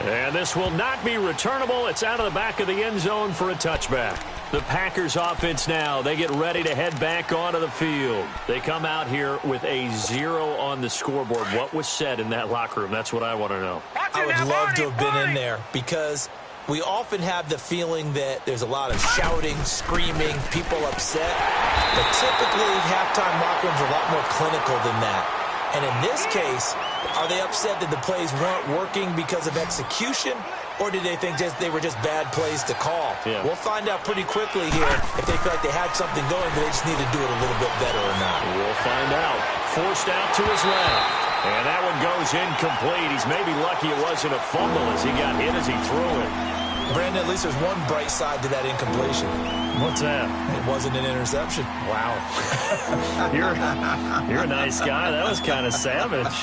And this will not be returnable. It's out of the back of the end zone for a touchback. The Packers offense now, they get ready to head back onto the field. They come out here with a 0 on the scoreboard. What was said in that locker room? That's what I want to know. I would love to have been in there because we often have the feeling that there's a lot of shouting, screaming, people upset. But typically, halftime locker rooms are a lot more clinical than that. And in this case, are they upset that the plays weren't working because of execution? Or did they think they were just bad plays to call? Yeah. We'll find out pretty quickly here if they feel like they had something going, but they just need to do it a little bit better or not. We'll find out. Forced out to his left. And that one goes incomplete. He's maybe lucky it wasn't a fumble as he got hit as he threw it. Brandon, at least there's one bright side to that incompletion. What's that? It wasn't an interception. Wow. You're a nice guy. That was kind of savage.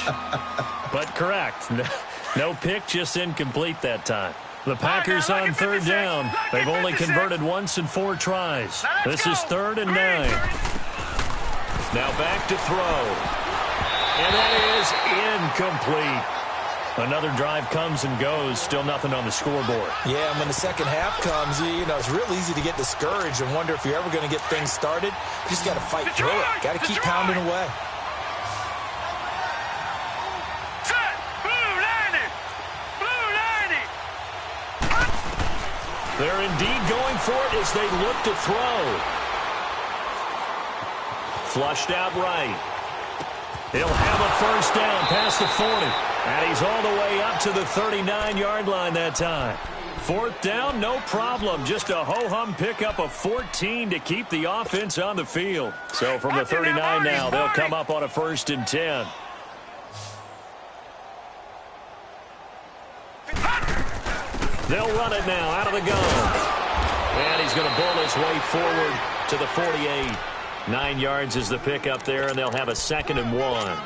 But correct. No pick, just incomplete that time. The Packers on 3rd down. They've only converted once in 4 tries. This is 3rd and 9. Now back to throw. And that is incomplete. Another drive comes and goes. Still nothing on the scoreboard. Yeah, and when the second half comes, you know, it's real easy to get discouraged and wonder if you're ever going to get things started. You just got to fight through it. Got to keep pounding away. Set! Blue 90! Blue 90! They're indeed going for it as they look to throw. Flushed out right. He'll have a first down past the 40. And he's all the way up to the 39-yard line that time. 4th down, no problem. Just a ho-hum pickup of 14 to keep the offense on the field. So from the 39 now, they'll come up on a 1st and 10. They'll run it now out of the gun. And he's going to bull his way forward to the 48. 9 yards is the pickup there, and they'll have a 2nd and 1.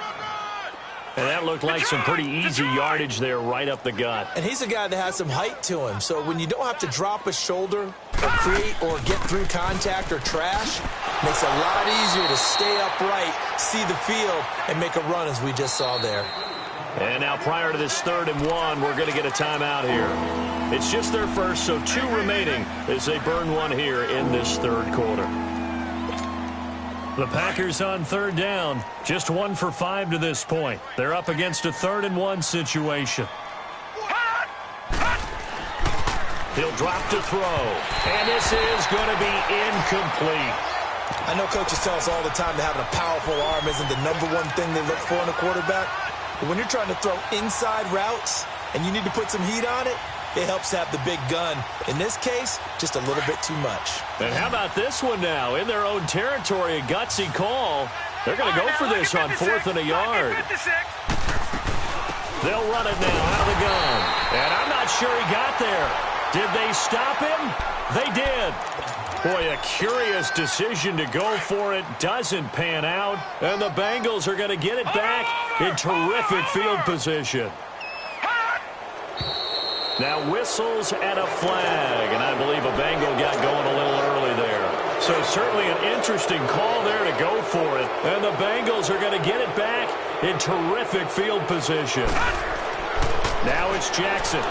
And that looked like some pretty easy yardage there right up the gut. And he's a guy that has some height to him. So when you don't have to drop a shoulder or create or get through contact or trash, makes it a lot easier to stay upright, see the field, and make a run as we just saw there. And now prior to this 3rd and 1, we're going to get a timeout here. It's just their first, so 2 remaining as they burn one here in this 3rd quarter. The Packers on 3rd down, just 1 for 5 to this point. They're up against a 3rd and 1 situation. He'll drop to throw, and this is going to be incomplete. I know coaches tell us all the time that having a powerful arm isn't the #1 thing they look for in a quarterback. But when you're trying to throw inside routes and you need to put some heat on it, it helps have the big gun. In this case, just a little bit too much. And how about this one now? In their own territory, a gutsy call. They're going to go for this on 4th and a yard. They'll run it now out of the gun. And I'm not sure he got there. Did they stop him? They did. Boy, a curious decision to go for it. Doesn't pan out. And the Bengals are going to get it back in terrific field position. Now whistles and a flag. And I believe a Bengal got going a little early there. So certainly an interesting call there to go for it. And the Bengals are going to get it back in terrific field position. Now it's Jackson.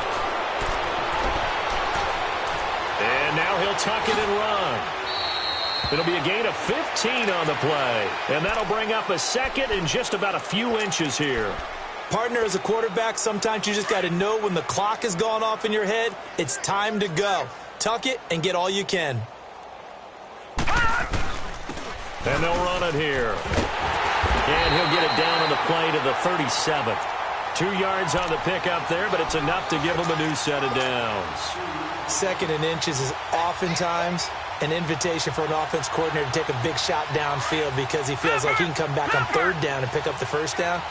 And now he'll tuck it and run. It'll be a gain of 15 on the play. And that'll bring up a second and just about a few inches here. Partner, as a quarterback, sometimes you just got to know when the clock has gone off in your head, it's time to go. Tuck it and get all you can. And they'll run it here. And he'll get it down on the play to the 37th. 2 yards on the pickup there, but it's enough to give him a new set of downs. 2nd and inches is oftentimes an invitation for an offense coordinator to take a big shot downfield because he feels like he can come back on 3rd down and pick up the 1st down.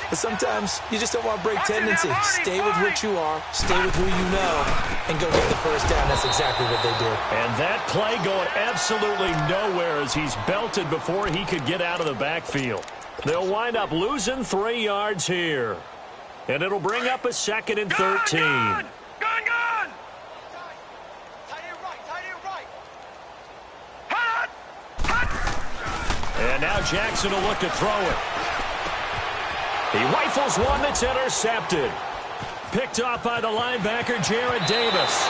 But sometimes you just don't want to break tendency. Stay with what you are, stay with who you know, and go get the 1st down. That's exactly what they did. And that play going absolutely nowhere as he's belted before he could get out of the backfield. They'll wind up losing 3 yards here. And it'll bring up a 2nd and 13. Gun! And now Jackson will look to throw it. He rifles one that's intercepted. Picked off by the linebacker, Jarrad Davis.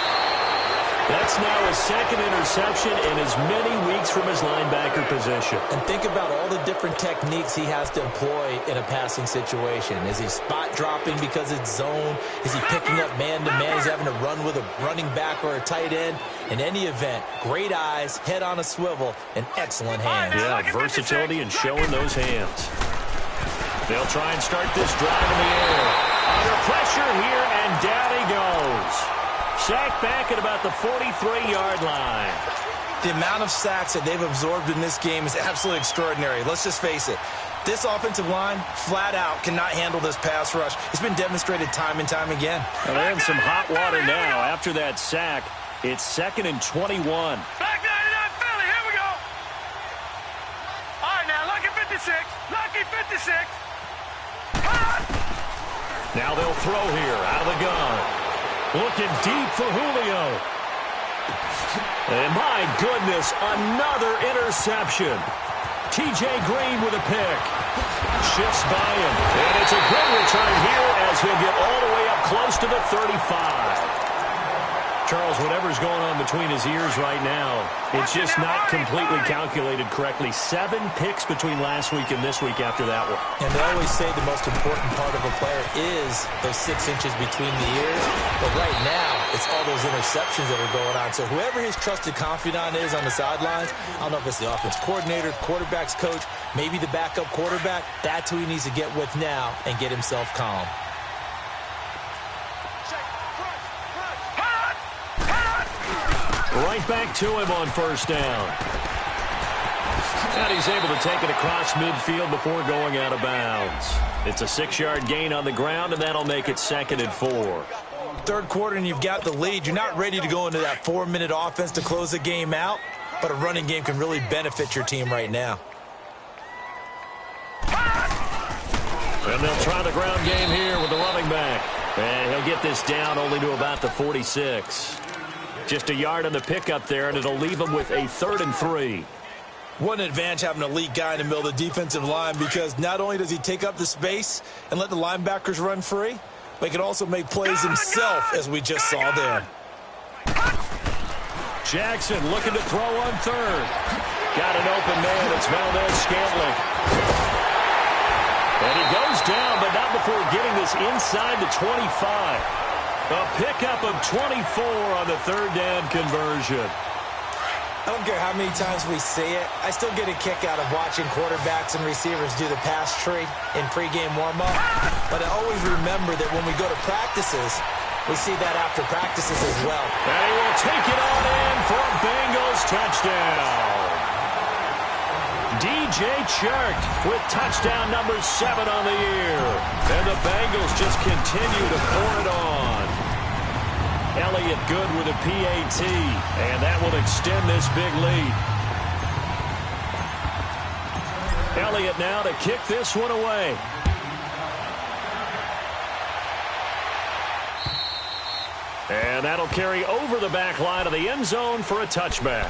That's now his 2nd interception in as many weeks from his linebacker position. And think about all the different techniques he has to employ in a passing situation. Is he spot dropping because it's zone? Is he picking up man-to-man? He's having to run with a running back or a tight end. In any event, great eyes, head on a swivel, and excellent hands. Yeah, versatility and showing those hands. They'll try and start this drive in the air. Under pressure here, and down he goes. Sacked back at about the 43-yard line. The amount of sacks that they've absorbed in this game is absolutely extraordinary. Let's just face it. This offensive line, flat out, cannot handle this pass rush. It's been demonstrated time and time again. Well, they're in some hot water now after that sack. It's 2nd and 21. Back 99 Philly, here we go. All right, now, lucky 56. Lucky 56. Now they'll throw here out of the gun. Looking deep for Julio. And my goodness, another interception. T.J. Green with a pick. Shifts by him. And it's a good return here as he'll get all the way up close to the 35. Charles, whatever's going on between his ears right now, it's just not completely calculated correctly. 7 picks between last week and this week after that one. And they always say the most important part of a player is those 6 inches between the ears. But right now, it's all those interceptions that are going on. So whoever his trusted confidant is on the sidelines, I don't know if it's the offense coordinator, quarterback's coach, maybe the backup quarterback, that's who he needs to get with now and get himself calm. Right back to him on 1st down. And he's able to take it across midfield before going out of bounds. It's a 6-yard gain on the ground, and that'll make it 2nd and 4. 3rd quarter and you've got the lead. You're not ready to go into that 4-minute offense to close the game out, but a running game can really benefit your team right now. And they'll try the ground game here with the running back. And he'll get this down only to about the 46. Just a yard on the pickup there, and it'll leave him with a 3rd and 3. What an advantage having an elite guy in the middle of the defensive line, because not only does he take up the space and let the linebackers run free, but he can also make plays himself, as we just saw there. Jackson looking to throw on 3rd. Got an open man. It's Valdez-Scantling. And he goes down, but not before getting this inside the 25. A pickup of 24 on the 3rd down conversion. I don't care how many times we see it. I still get a kick out of watching quarterbacks and receivers do the pass tree in pregame warm-up. But I always remember that when we go to practices, we see that after practices as well. And he will take it on in for a Bengals touchdown. DJ Chark with touchdown number 7 on the year. And the Bengals just continue to pour it on. Elliott good with a PAT, and that will extend this big lead. Elliott now to kick this one away. And that'll carry over the back line of the end zone for a touchback.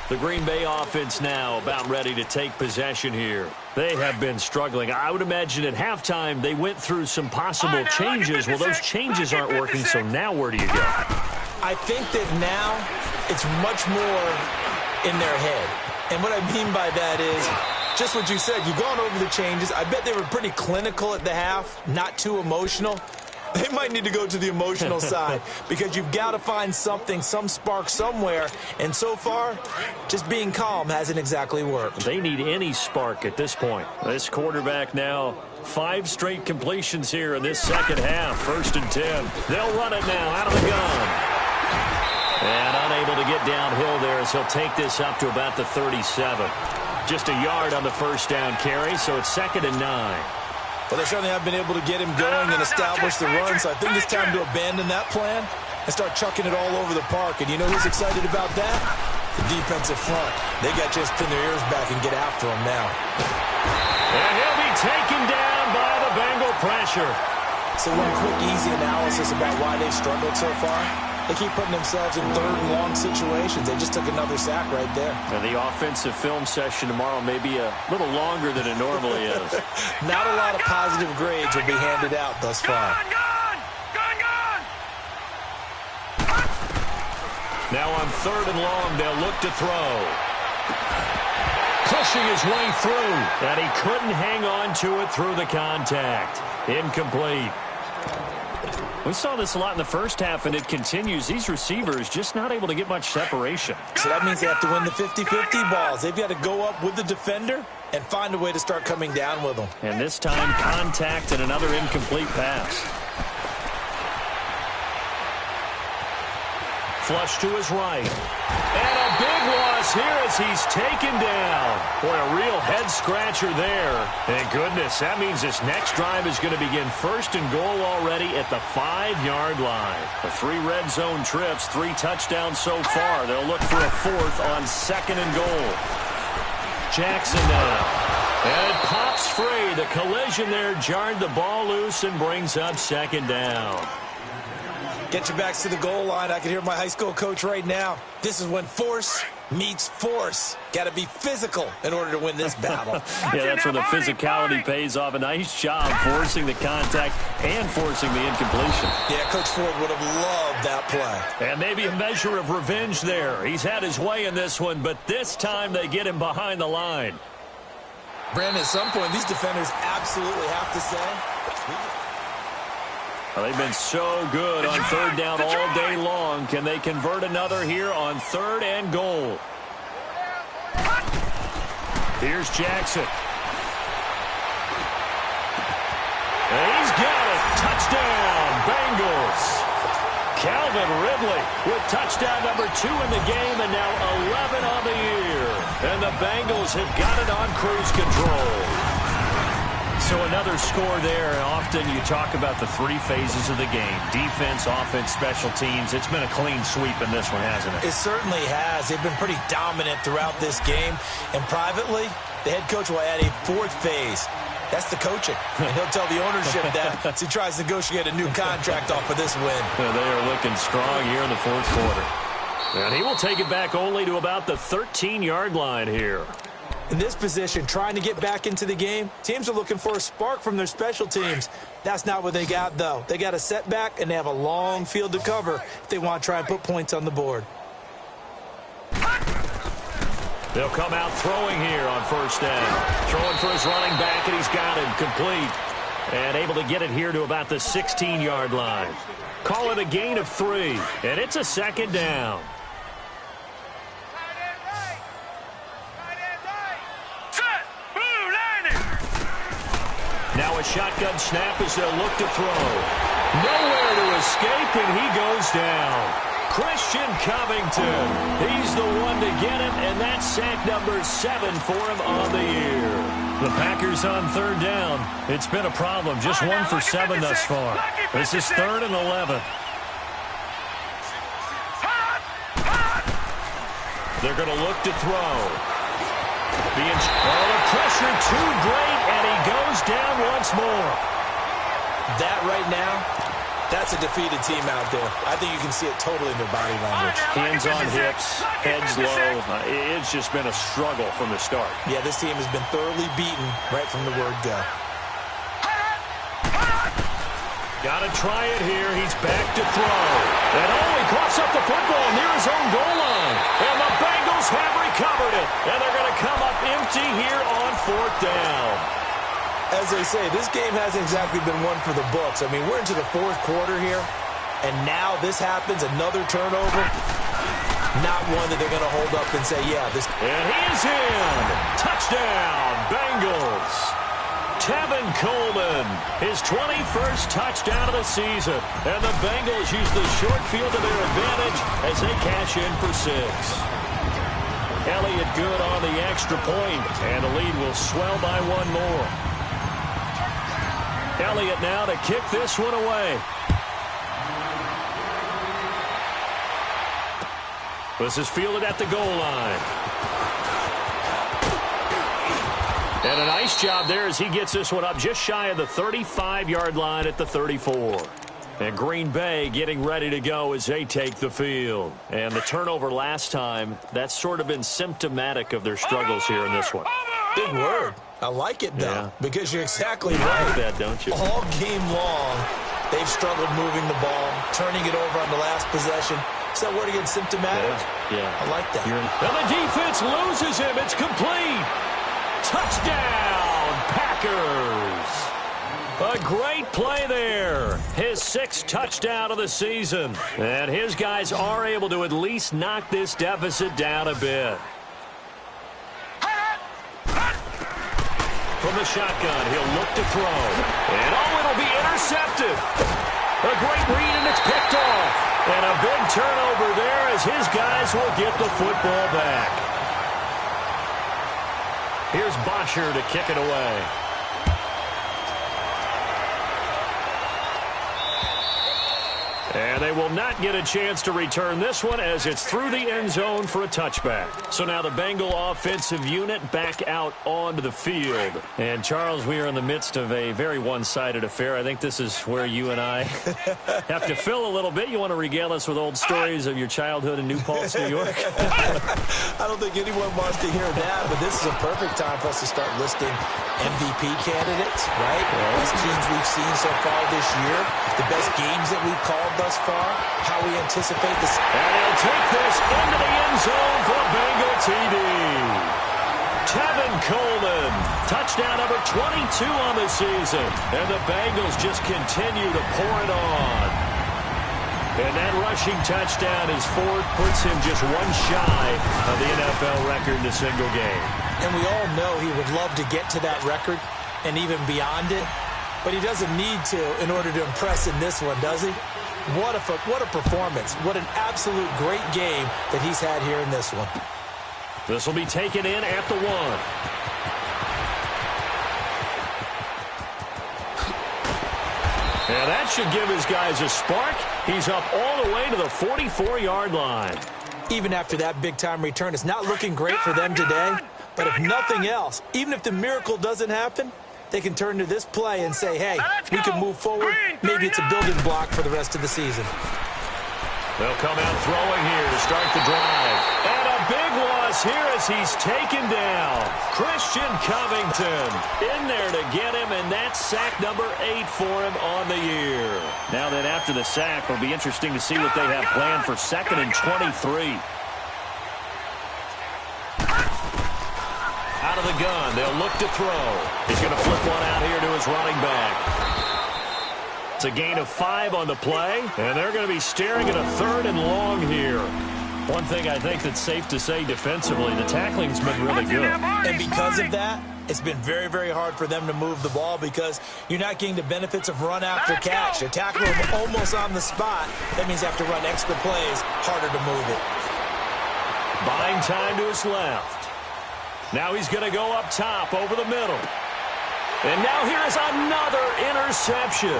The Green Bay offense now about ready to take possession here. They have been struggling. I would imagine at halftime they went through some possible changes. Well, those changes aren't working, so now where do you go? I think that now it's much more in their head. And what I mean by that is just what you said. You've gone over the changes. I bet they were pretty clinical at the half, not too emotional. They might need to go to the emotional side because you've got to find something, some spark somewhere. And so far, just being calm hasn't exactly worked. They need any spark at this point. This quarterback now, 5 straight completions here in this second half. 1st and 10. They'll run it now out of the gun. And unable to get downhill there as he'll take this up to about the 37. Just a yard on the first down carry, so it's 2nd and 9. Well, they certainly have been able to get him going and establish the run, so I think it's time to abandon that plan and start chucking it all over the park. And you know who's excited about that? The defensive front. They got to just pin their ears back and get after him now. And he'll be taken down by the Bengal pressure. So one quick, easy analysis about why they've struggled so far. They keep putting themselves in 3rd and long situations. They just took another sack right there. And the offensive film session tomorrow may be a little longer than it normally is. Not a lot of positive grades will be handed out thus far. Now on 3rd and long, they'll look to throw. Pushing his way through. And he couldn't hang on to it through the contact. Incomplete. We saw this a lot in the first half, and it continues. These receivers just not able to get much separation. So that means they have to win the 50-50 balls. They've got to go up with the defender and find a way to start coming down with them. And this time, contact and another incomplete pass. Flush to his right. And a big loss here as he's taken down. Boy, a real head-scratcher there. Thank goodness. That means this next drive is going to begin 1st and goal already at the 5-yard line. The 3 red zone trips, 3 touchdowns so far. They'll look for a 4th on 2nd and goal. Jackson now. And it pops free. The collision there jarred the ball loose and brings up 2nd down. Get your backs to the goal line. I can hear my high school coach right now. This is when force meets force. Got to be physical in order to win this battle. Yeah, that's when the physicality pays off. A nice job forcing the contact and forcing the incompletion. Yeah, Coach Ford would have loved that play. And maybe a measure of revenge there. He's had his way in this one, but this time they get him behind the line. Brandon, at some point, these defenders absolutely have to say... Well, they've been so good on 3rd down all day long. Can they convert another here on 3rd and goal? Here's Jackson. And he's got it. Touchdown, Bengals. Calvin Ridley with touchdown number 2 in the game and now 11 on the year. And the Bengals have got it on cruise control. So another score there. Often you talk about the 3 phases of the game. Defense, offense, special teams. It's been a clean sweep in this one, hasn't it? It certainly has. They've been pretty dominant throughout this game. And privately, the head coach will add a 4th phase. That's the coaching. And he'll tell the ownership that as he tries to negotiate a new contract off of this win. Yeah, they are looking strong here in the 4th quarter. And he will take it back only to about the 13-yard line here. In this position, trying to get back into the game, teams are looking for a spark from their special teams. That's not what they got, though. They got a setback, and they have a long field to cover if they want to try and put points on the board. They'll come out throwing here on 1st down. Throwing for his running back, and he's got him complete. And able to get it here to about the 16-yard line. Call it a gain of 3, and it's a 2nd down. Now a shotgun snap as they'll look to throw. Nowhere to escape, and he goes down. Christian Covington. He's the one to get him, and that's sack number 7 for him on the year. The Packers on 3rd down. It's been a problem. Just 1 for 7 thus far. This is 3rd and 11. They're going to look to throw. The pressure too great, and he goes down once more. That right now, that's a defeated team out there. I think you can see it totally in their body language. Hands on hips, heads low. It's just been a struggle from the start. Yeah, this team has been thoroughly beaten right from the word go. Got to try it here. He's back to throw. And he coughs up the football near his own goal line. And the Bengals have recovered it. And they're going to come up empty here on 4th down. As they say, this game hasn't exactly been one for the books. I mean, we're into the 4th quarter here. And now this happens, another turnover. Not one that they're going to hold up and say, yeah, this. And he is in. Touchdown, Bengals. Tevin Coleman, his 21st touchdown of the season. And the Bengals use the short field to their advantage as they cash in for 6. Elliott good on the extra point, and the lead will swell by 1 more. Elliott now to kick this one away. This is fielded at the goal line. And a nice job there as he gets this one up just shy of the 35-yard line at the 34. And Green Bay getting ready to go as they take the field. And the turnover last time, that's sort of been symptomatic of their struggles here in this one. Big word. I like it, though, because you're exactly You right. like that, don't you? All game long, they've struggled moving the ball, turning it over on the last possession. Is that word again, symptomatic? Yeah. I like that. And the defense loses him. It's complete. Touchdown, Packers. A great play there. His 6th touchdown of the season. And his guys are able to at least knock this deficit down a bit. From the shotgun, he'll look to throw. And it'll be intercepted. A great read, and it's picked off. And a big turnover there as his guys will get the football back. Here's Bosher to kick it away. And they will not get a chance to return this one as it's through the end zone for a touchback. So now the Bengal offensive unit back out onto the field. And, Charles, we are in the midst of a very one-sided affair. I think this is where you and I have to fill a little bit. You want to regale us with old stories of your childhood in New Paltz, New York? I don't think anyone wants to hear that, but this is a perfect time for us to start listing MVP candidates, right? Best teams we've seen so far this year, the best games that we've called thus far, how we anticipate this. And he'll take this into the end zone for a Bengal TD. Tevin Coleman, touchdown number 22 on the season. And the Bengals just continue to pour it on. And that rushing touchdown, his 4th, puts him just one shy of the NFL record in a single game. And we all know he would love to get to that record and even beyond it. But he doesn't need to in order to impress in this one, does he? What a performance. What an absolute great game that he's had here in this one. This will be taken in at the 1. And that should give his guys a spark. He's up all the way to the 44-yard line. Even after that big-time return, it's not looking great for them today. But if nothing else, even if the miracle doesn't happen, they can turn to this play and say, hey, we can move forward. Maybe it's a building block for the rest of the season. They'll come out throwing here to start the drive. And a big loss here as he's taken down. Christian Covington in there to get him, and that's sack number 8 for him on the year. Now then, after the sack, it'll be interesting to see what they have planned for 2nd and 23. Out of the gun, they'll look to throw. He's going to flip one out here to his running back. It's a gain of 5 on the play, and they're going to be staring at a 3rd and long here. One thing I think that's safe to say defensively, the tackling's been really good. And because of that, it's been very, very hard for them to move the ball because you're not getting the benefits of run after catch. You're tackling them almost on the spot. That means you have to run extra plays, harder to move it. Buying time to his left. Now he's going to go up top over the middle. And now here is another interception.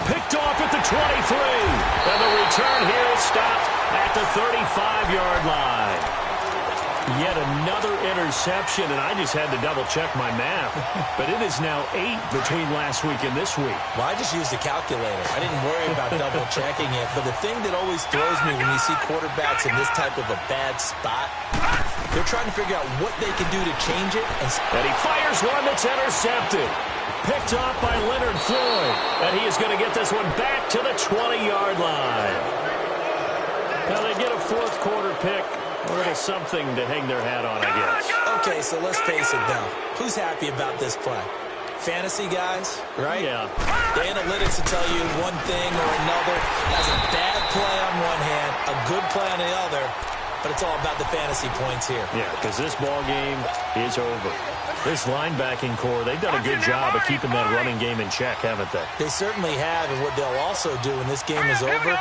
Picked off at the 23. And the return here is stopped at the 35-yard line. Yet another interception, and I just had to double-check my math. But it is now 8 between last week and this week. Well, I just used a calculator. I didn't worry about double-checking it. But the thing that always throws me when you see quarterbacks in this type of a bad spot, they're trying to figure out what they can do to change it. And he fires one that's intercepted. Picked off by Leonard Floyd. And he is going to get this one back to the 20-yard line. Now they get a fourth-quarter pick. A little something to hang their hat on, I guess. Okay, so let's face it now. Who's happy about this play? Fantasy guys, right? Yeah. The analytics will tell you one thing or another. That's a bad play on one hand, a good play on the other, but it's all about the fantasy points here. Yeah, because this ball game is over. This linebacking core, they've done a good job of keeping that running game in check, haven't they? They certainly have, and what they'll also do when this game is over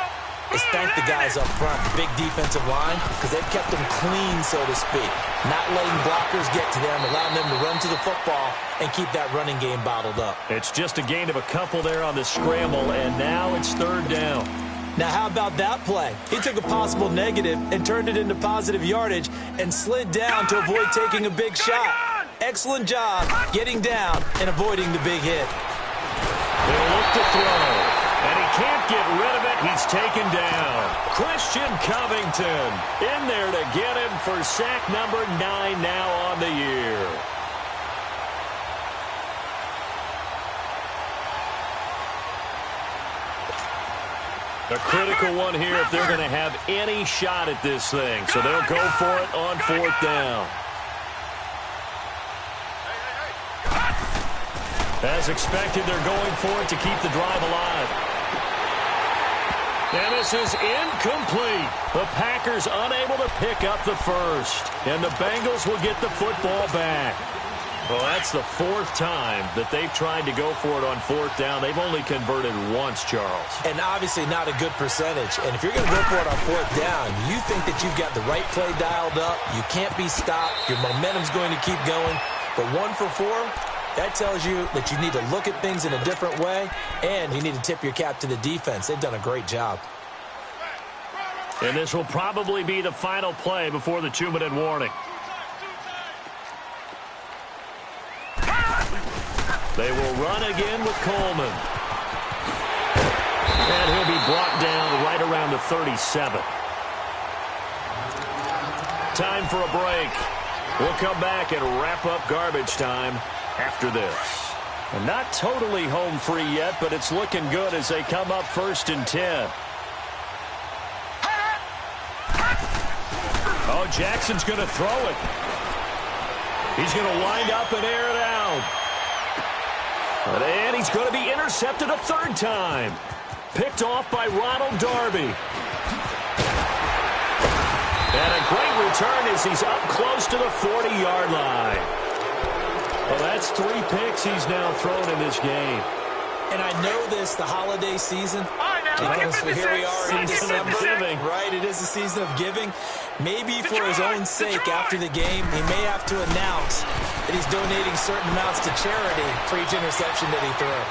is thank the guys up front, the big defensive line, because they've kept them clean, so to speak. Not letting blockers get to them, allowing them to run to the football and keep that running game bottled up. It's just a gain of a couple there on the scramble, and now it's third down. Now, how about that play? He took a possible negative and turned it into positive yardage and slid down to avoid taking a big shot. Excellent job getting down and avoiding the big hit. He'll look to throw. And he can't get rid of it. He's taken down. Christian Covington in there to get him for sack number 9 now on the year. A critical one here if they're going to have any shot at this thing. So they'll go for it on fourth down. As expected, they're going for it to keep the drive alive. And this is incomplete. The Packers unable to pick up the first. And the Bengals will get the football back. Well, that's the fourth time that they've tried to go for it on fourth down. They've only converted once, Charles. And obviously not a good percentage. And if you're going to go for it on fourth down, you think that you've got the right play dialed up. You can't be stopped. Your momentum's going to keep going. But 1 for 4, that tells you that you need to look at things in a different way, and you need to tip your cap to the defense. They've done a great job. And this will probably be the final play before the 2-minute warning. They will run again with Coleman. And he'll be brought down right around the 37. Time for a break. We'll come back and wrap up garbage time after this. And not totally home free yet, but it's looking good as they come up 1st and 10. Oh, Jackson's going to throw it. He's going to wind up and air it out. And he's going to be intercepted a third time. Picked off by Ronald Darby. And a great return as he's up close to the 40-yard line. Well, that's 3 picks he's now thrown in this game. And I know this, the holiday season, because here we are in December, right? It is the season of giving. Maybe for his own sake after the game, he may have to announce that he's donating certain amounts to charity for each interception that he threw.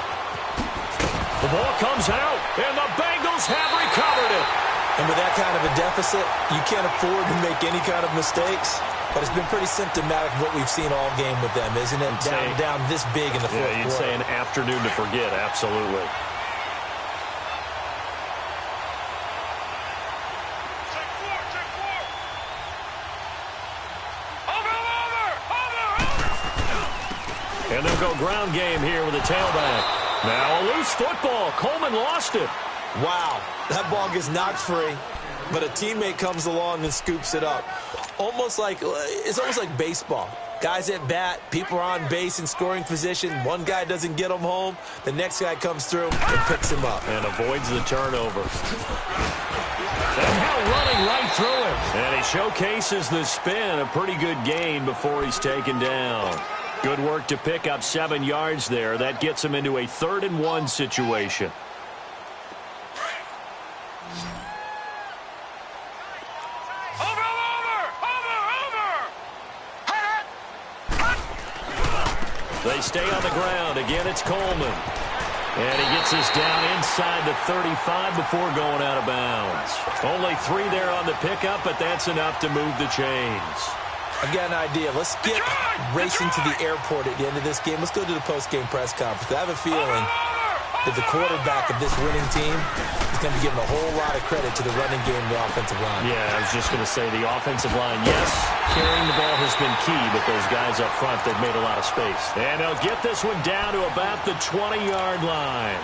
The ball comes out, and the Bengals have recovered it. And with that kind of a deficit, you can't afford to make any kind of mistakes. But it's been pretty symptomatic of what we've seen all game with them, isn't it? Down this big in the fourth quarter. You'd say an afternoon to forget, absolutely. And they'll go ground game here with a tailback. Now a loose football. Coleman lost it. Wow, that ball gets knocked free, but a teammate comes along and scoops it up. It's almost like baseball. Guys at bat, people are on base in scoring position. One guy doesn't get him home. The next guy comes through and picks him up. And avoids the turnover. And now running right through him. And he showcases the spin. A pretty good gain before he's taken down. Good work to pick up 7 yards there. That gets him into a 3rd and 1 situation. They stay on the ground. Again, it's Coleman. And he gets us down inside the 35 before going out of bounds. Only 3 there on the pickup, but that's enough to move the chains. I've got an idea. Let's skip racing to the airport at the end of this game. Let's go to the post-game press conference. I have a feeling that the quarterback of this winning team is going to be given a whole lot of credit to the running game and the offensive line. Yeah, I was just going to say the offensive line, yes, carrying the ball has been key, but those guys up front, they've made a lot of space. And they'll get this one down to about the 20-yard line.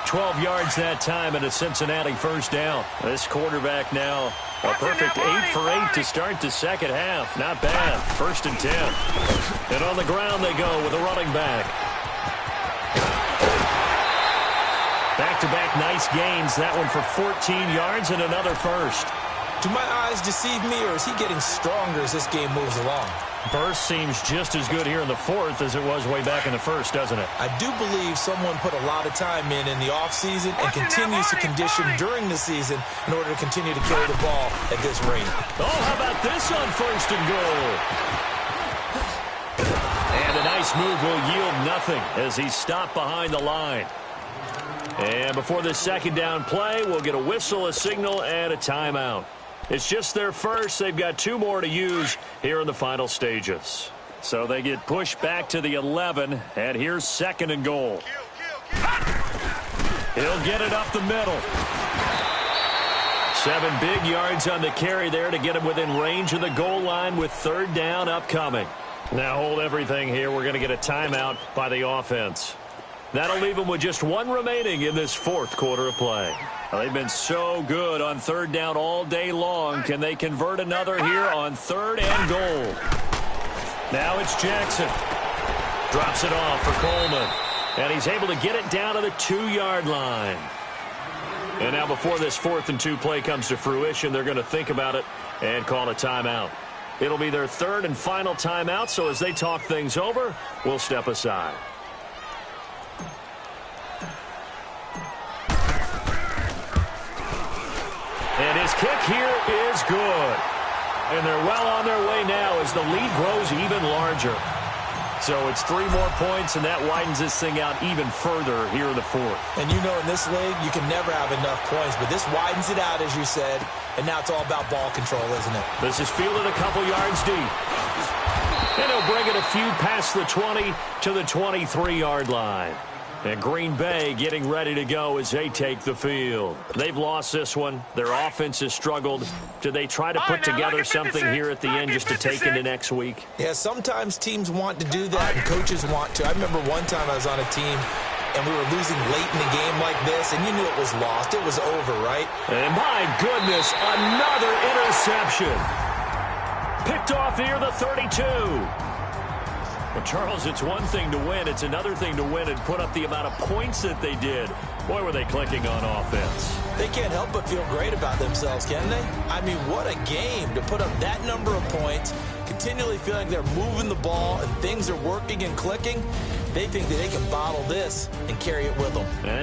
12 yards that time and a Cincinnati first down. This quarterback now a perfect 8 for 8 to start the second half. Not bad. 1st and 10. And on the ground they go with a running back. Back-to-back nice gains. That one for 14 yards and another first. Do my eyes deceive me, or is he getting stronger as this game moves along? Burst seems just as good here in the 4th as it was way back in the 1st, doesn't it? I do believe someone put a lot of time in the offseason and continues to condition during the season in order to continue to carry the ball at this rate. Oh, how about this on 1st and goal? And a nice move will yield nothing as he's stopped behind the line. And before this second down play, we'll get a whistle, a signal, and a timeout. It's just their first. They've got 2 more to use here in the final stages. So they get pushed back to the 11, and here's 2nd and goal. He'll get it up the middle. 7 big yards on the carry there to get him within range of the goal line with 3rd down upcoming. Now hold everything here. We're going to get a timeout by the offense. That'll leave them with just 1 remaining in this 4th quarter of play. Well, they've been so good on 3rd down all day long. Can they convert another here on 3rd and goal? Now it's Jackson. Drops it off for Coleman. And he's able to get it down to the 2-yard line. And now before this 4th and 2 play comes to fruition, they're going to think about it and call a timeout. It'll be their 3rd and final timeout, so as they talk things over, we'll step aside. And his kick here is good. And they're well on their way now as the lead grows even larger. So it's 3 more points, and that widens this thing out even further here in the 4th. And you know in this league, you can never have enough points, but this widens it out, as you said, and now it's all about ball control, isn't it? This is fielded a couple yards deep. And he'll bring it a few past the 20 to the 23-yard line. And Green Bay getting ready to go as they take the field. They've lost this one. Their offense has struggled. Do they try to put together something here at the end just to take into next week? Yeah, sometimes teams want to do that and coaches want to. I remember one time I was on a team and we were losing late in the game like this, and you knew it was lost. It was over, right? And my goodness, another interception. Picked off near the 32. Well, Charles, it's one thing to win. It's another thing to win and put up the amount of points that they did. Boy, were they clicking on offense. They can't help but feel great about themselves, can they? I mean, what a game to put up that number of points, continually feeling they're moving the ball and things are working and clicking. They think that they can bottle this and carry it with them. And